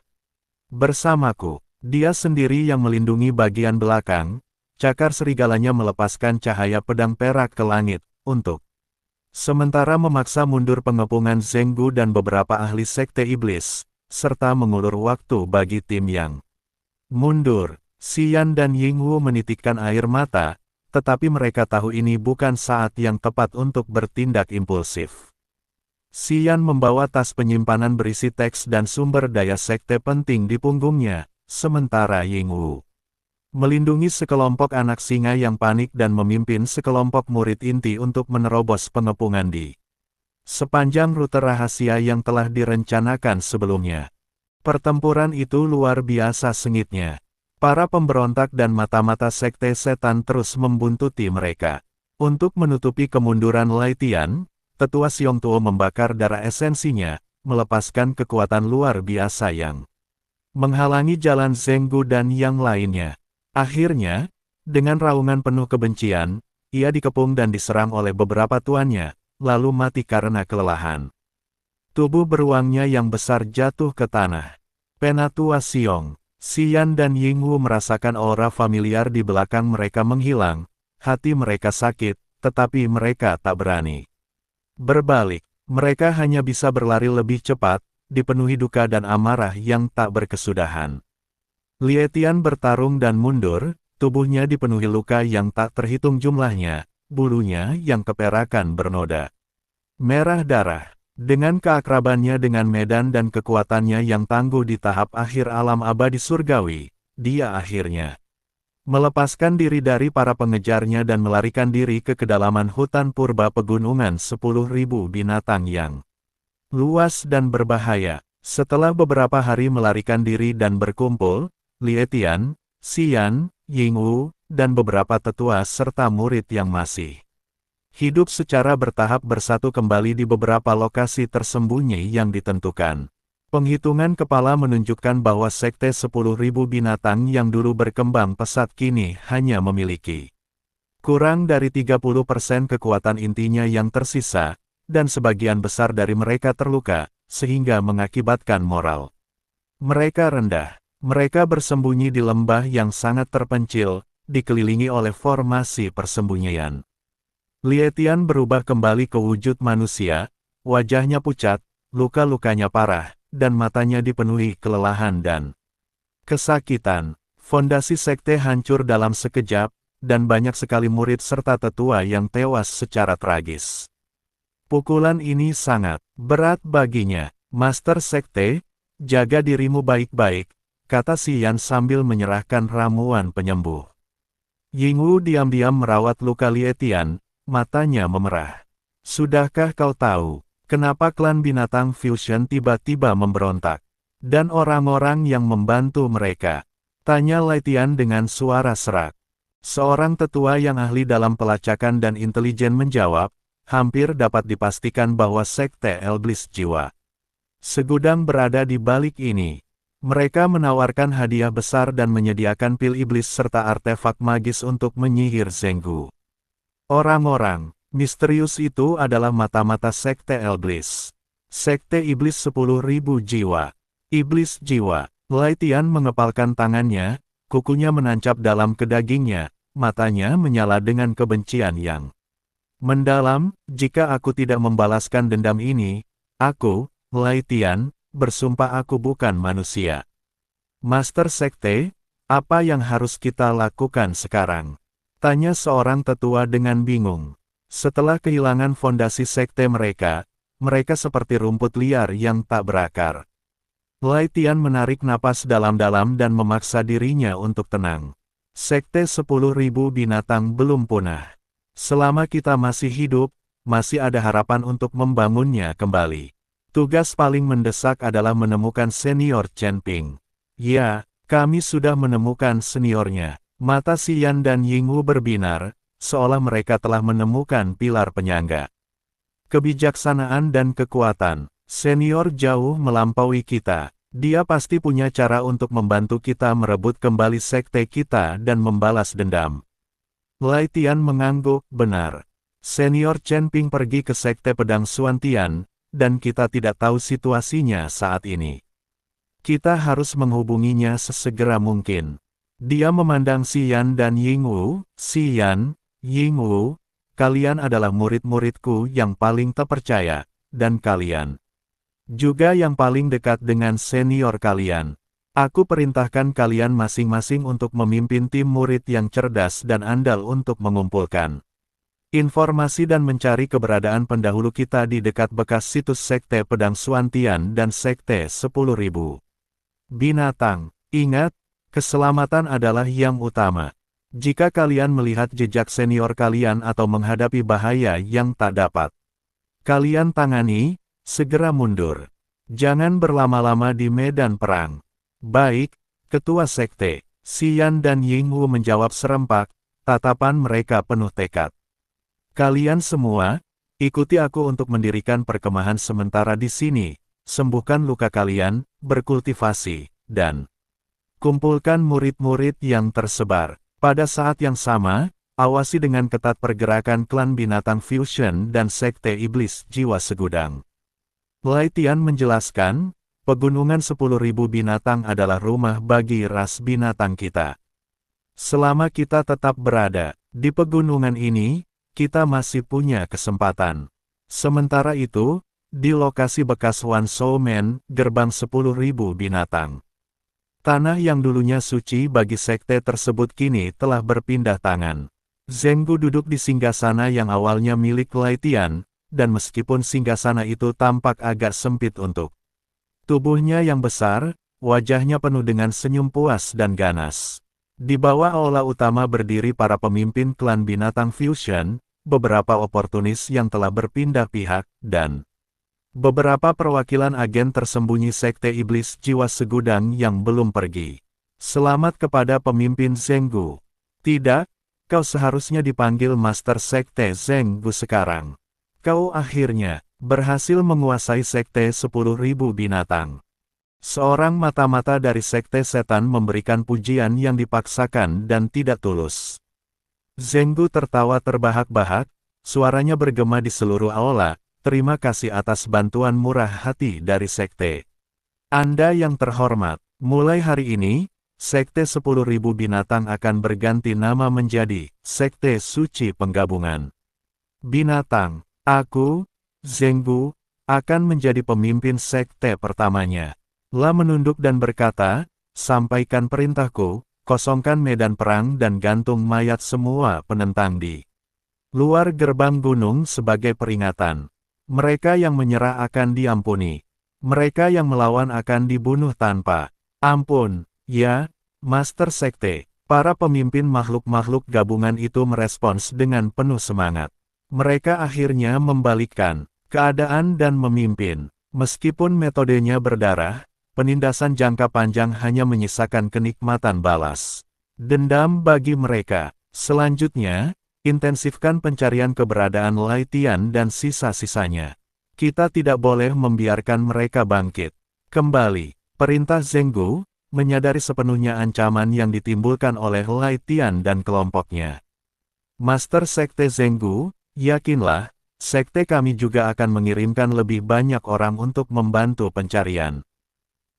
bersamaku. Dia sendiri yang melindungi bagian belakang, cakar serigalanya melepaskan cahaya pedang perak ke langit, untuk sementara memaksa mundur pengepungan Zhenggu dan beberapa ahli sekte iblis, serta mengulur waktu bagi tim yang mundur. Xian dan Yingwu menitikkan air mata, tetapi mereka tahu ini bukan saat yang tepat untuk bertindak impulsif. Xian membawa tas penyimpanan berisi teks dan sumber daya sekte penting di punggungnya, sementara Yingwu melindungi sekelompok anak singa yang panik dan memimpin sekelompok murid inti untuk menerobos pengepungan di sepanjang rute rahasia yang telah direncanakan sebelumnya. Pertempuran itu luar biasa sengitnya. Para pemberontak dan mata-mata sekte setan terus membuntuti mereka. Untuk menutupi kemunduran Lai Tian, Tetua Xiong Tuo membakar darah esensinya, melepaskan kekuatan luar biasa yang menghalangi jalan Zhenggu dan yang lainnya. Akhirnya, dengan raungan penuh kebencian, ia dikepung dan diserang oleh beberapa tuannya, lalu mati karena kelelahan. Tubuh beruangnya yang besar jatuh ke tanah. Penatua Xiong, Xian dan Yingwu merasakan aura familiar di belakang mereka menghilang, hati mereka sakit, tetapi mereka tak berani berbalik. Mereka hanya bisa berlari lebih cepat, dipenuhi duka dan amarah yang tak berkesudahan. Lie Tian bertarung dan mundur, tubuhnya dipenuhi luka yang tak terhitung jumlahnya, bulunya yang keperakan bernoda merah darah. Dengan keakrabannya dengan medan dan kekuatannya yang tangguh di tahap akhir alam abadi surgawi, dia akhirnya melepaskan diri dari para pengejarnya dan melarikan diri ke kedalaman hutan purba pegunungan 10.000 binatang yang luas dan berbahaya. Setelah beberapa hari melarikan diri dan berkumpul, Lie Tian, Xian, Yingwu, dan beberapa tetua serta murid yang masih hidup secara bertahap bersatu kembali di beberapa lokasi tersembunyi yang ditentukan. Penghitungan kepala menunjukkan bahwa sekte 10.000 binatang yang dulu berkembang pesat kini hanya memiliki kurang dari 30% kekuatan intinya yang tersisa, dan sebagian besar dari mereka terluka, sehingga mengakibatkan moral mereka rendah. Mereka bersembunyi di lembah yang sangat terpencil, dikelilingi oleh formasi persembunyian. Lie Tian berubah kembali ke wujud manusia, wajahnya pucat, luka-lukanya parah, dan matanya dipenuhi kelelahan dan kesakitan. Fondasi sekte hancur dalam sekejap, dan banyak sekali murid serta tetua yang tewas secara tragis. Pukulan ini sangat berat baginya. Master Sekte, jaga dirimu baik-baik, kata Xian sambil menyerahkan ramuan penyembuh. Yingwu diam-diam merawat luka Lie Tian, matanya memerah. Sudahkah kau tahu, kenapa klan binatang Fusion tiba-tiba memberontak? Dan orang-orang yang membantu mereka? Tanya Lie Tian dengan suara serak. Seorang tetua yang ahli dalam pelacakan dan intelijen menjawab, hampir dapat dipastikan bahwa Sekte Iblis Jiwa Segudang berada di balik ini. Mereka menawarkan hadiah besar dan menyediakan pil iblis serta artefak magis untuk menyihir Zhenggu. Orang-orang misterius itu adalah mata-mata Sekte Iblis. Sekte Iblis 10.000 jiwa. Iblis jiwa. Lie Tian mengepalkan tangannya, kukunya menancap dalam kedagingnya, matanya menyala dengan kebencian yang mendalam. Jika aku tidak membalaskan dendam ini, aku, Lie Tian, bersumpah aku bukan manusia. Master Sekte, apa yang harus kita lakukan sekarang? Tanya seorang tetua dengan bingung. Setelah kehilangan fondasi sekte mereka, mereka seperti rumput liar yang tak berakar. Lie Tian menarik napas dalam-dalam dan memaksa dirinya untuk tenang. Sekte 10.000 binatang belum punah. Selama kita masih hidup, masih ada harapan untuk membangunnya kembali. Tugas paling mendesak adalah menemukan senior Chen Ping. Ya, kami sudah menemukan seniornya. Mata Xian dan Yingwu berbinar, seolah mereka telah menemukan pilar penyangga. Kebijaksanaan dan kekuatan. Senior jauh melampaui kita. Dia pasti punya cara untuk membantu kita merebut kembali sekte kita dan membalas dendam. Lie Tian mengangguk, benar. Senior Chen Ping pergi ke sekte pedang Xuantian, dan kita tidak tahu situasinya saat ini. Kita harus menghubunginya sesegera mungkin. Dia memandang Xian dan Yingwu. Xian, Yingwu, kalian adalah murid-muridku yang paling terpercaya, dan kalian juga yang paling dekat dengan senior kalian. Aku perintahkan kalian masing-masing untuk memimpin tim murid yang cerdas dan andal untuk mengumpulkan informasi dan mencari keberadaan pendahulu kita di dekat bekas situs Sekte Pedang Suantian dan Sekte 10.000 Binatang. Ingat, keselamatan adalah yang utama. Jika kalian melihat jejak senior kalian atau menghadapi bahaya yang tak dapat kalian tangani, segera mundur. Jangan berlama-lama di medan perang. Baik, Ketua Sekte, Xian dan Yingwu menjawab serempak, tatapan mereka penuh tekad. Kalian semua, ikuti aku untuk mendirikan perkemahan sementara di sini, sembuhkan luka kalian, berkultivasi, dan kumpulkan murid-murid yang tersebar. Pada saat yang sama, awasi dengan ketat pergerakan klan binatang Fusion dan Sekte Iblis Jiwa Segudang. Lai Tian menjelaskan, Pegunungan 10.000 binatang adalah rumah bagi ras binatang kita. Selama kita tetap berada di pegunungan ini, kita masih punya kesempatan. Sementara itu, di lokasi bekas Wan Shoumen, gerbang 10.000 binatang. Tanah yang dulunya suci bagi sekte tersebut kini telah berpindah tangan. Zenggu duduk di singgasana yang awalnya milik Lai Tian, dan meskipun singgasana itu tampak agak sempit untuk tubuhnya yang besar, wajahnya penuh dengan senyum puas dan ganas. Di bawah aula utama berdiri para pemimpin klan binatang Fusion, beberapa oportunis yang telah berpindah pihak, dan beberapa perwakilan agen tersembunyi Sekte Iblis Jiwa Segudang yang belum pergi. Selamat kepada pemimpin Zenggu. Tidak, kau seharusnya dipanggil Master Sekte Zenggu sekarang. Kau akhirnya berhasil menguasai Sekte 10.000 binatang. Seorang mata-mata dari Sekte Setan memberikan pujian yang dipaksakan dan tidak tulus. Zenggu tertawa terbahak-bahak, suaranya bergema di seluruh aula, terima kasih atas bantuan murah hati dari Sekte Anda yang terhormat. Mulai hari ini, Sekte 10.000 binatang akan berganti nama menjadi Sekte Suci Penggabungan Binatang. Aku, Zenggu, akan menjadi pemimpin sekte pertamanya. La menunduk dan berkata, sampaikan perintahku, kosongkan medan perang dan gantung mayat semua penentang di luar gerbang gunung sebagai peringatan. Mereka yang menyerah akan diampuni. Mereka yang melawan akan dibunuh tanpa ampun. Ya, Master Sekte. Para pemimpin makhluk-makhluk gabungan itu merespons dengan penuh semangat. Mereka akhirnya membalikkan keadaan dan memimpin. Meskipun metodenya berdarah, penindasan jangka panjang hanya menyisakan kenikmatan balas dendam bagi mereka. Selanjutnya, intensifkan pencarian keberadaan Lai Tian dan sisa-sisanya. Kita tidak boleh membiarkan mereka bangkit kembali. Perintah Zenggu, menyadari sepenuhnya ancaman yang ditimbulkan oleh Lai Tian dan kelompoknya. Master Sekte Zenggu, yakinlah, sekte kami juga akan mengirimkan lebih banyak orang untuk membantu pencarian.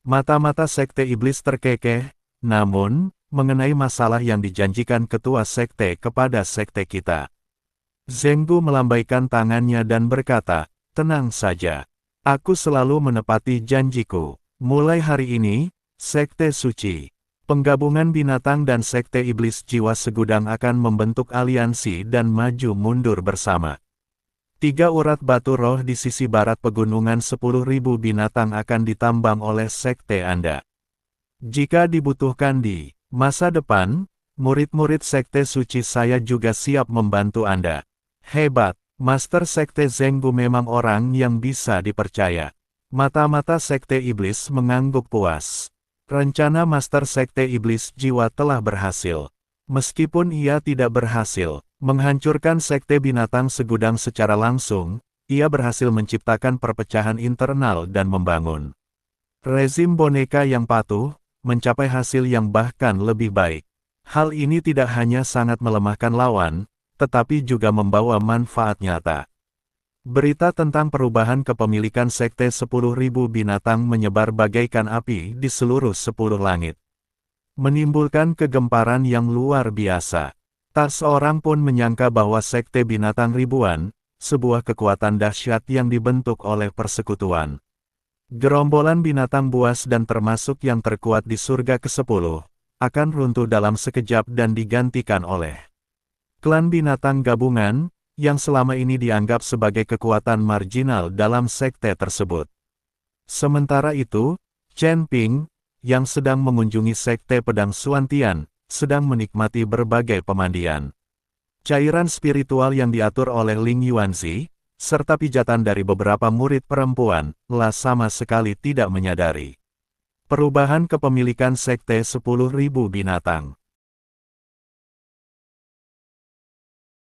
Mata-mata Sekte Iblis terkekeh, namun, mengenai masalah yang dijanjikan ketua sekte kepada sekte kita. Zenggu melambaikan tangannya dan berkata, tenang saja. Aku selalu menepati janjiku. Mulai hari ini, Sekte Suci Penggabungan Binatang dan Sekte Iblis Jiwa Segudang akan membentuk aliansi dan maju mundur bersama. 3 urat batu roh di sisi barat pegunungan 10.000 binatang akan ditambang oleh sekte Anda. Jika dibutuhkan di masa depan, murid-murid Sekte Suci saya juga siap membantu Anda. Hebat, Master Sekte Zenggu memang orang yang bisa dipercaya. Mata-mata Sekte Iblis mengangguk puas. Rencana Master Sekte Iblis Jiwa telah berhasil. Meskipun ia tidak berhasil menghancurkan Sekte Binatang Segudang secara langsung, ia berhasil menciptakan perpecahan internal dan membangun rezim boneka yang patuh, mencapai hasil yang bahkan lebih baik. Hal ini tidak hanya sangat melemahkan lawan, tetapi juga membawa manfaat nyata. Berita tentang perubahan kepemilikan Sekte 10.000 binatang menyebar bagaikan api di seluruh 10 langit. Menimbulkan kegemparan yang luar biasa. Tak seorang pun menyangka bahwa Sekte Binatang Ribuan, sebuah kekuatan dahsyat yang dibentuk oleh persekutuan Gerombolan binatang buas dan termasuk yang terkuat di surga ke-10, akan runtuh dalam sekejap dan digantikan oleh klan binatang gabungan, yang selama ini dianggap sebagai kekuatan marginal dalam sekte tersebut. Sementara itu, Chen Ping, yang sedang mengunjungi sekte pedang Xuantian, sedang menikmati berbagai pemandian. Cairan spiritual yang diatur oleh Ling Yuanzi, serta pijatan dari beberapa murid perempuan, lah sama sekali tidak menyadari perubahan kepemilikan sekte 10.000 binatang.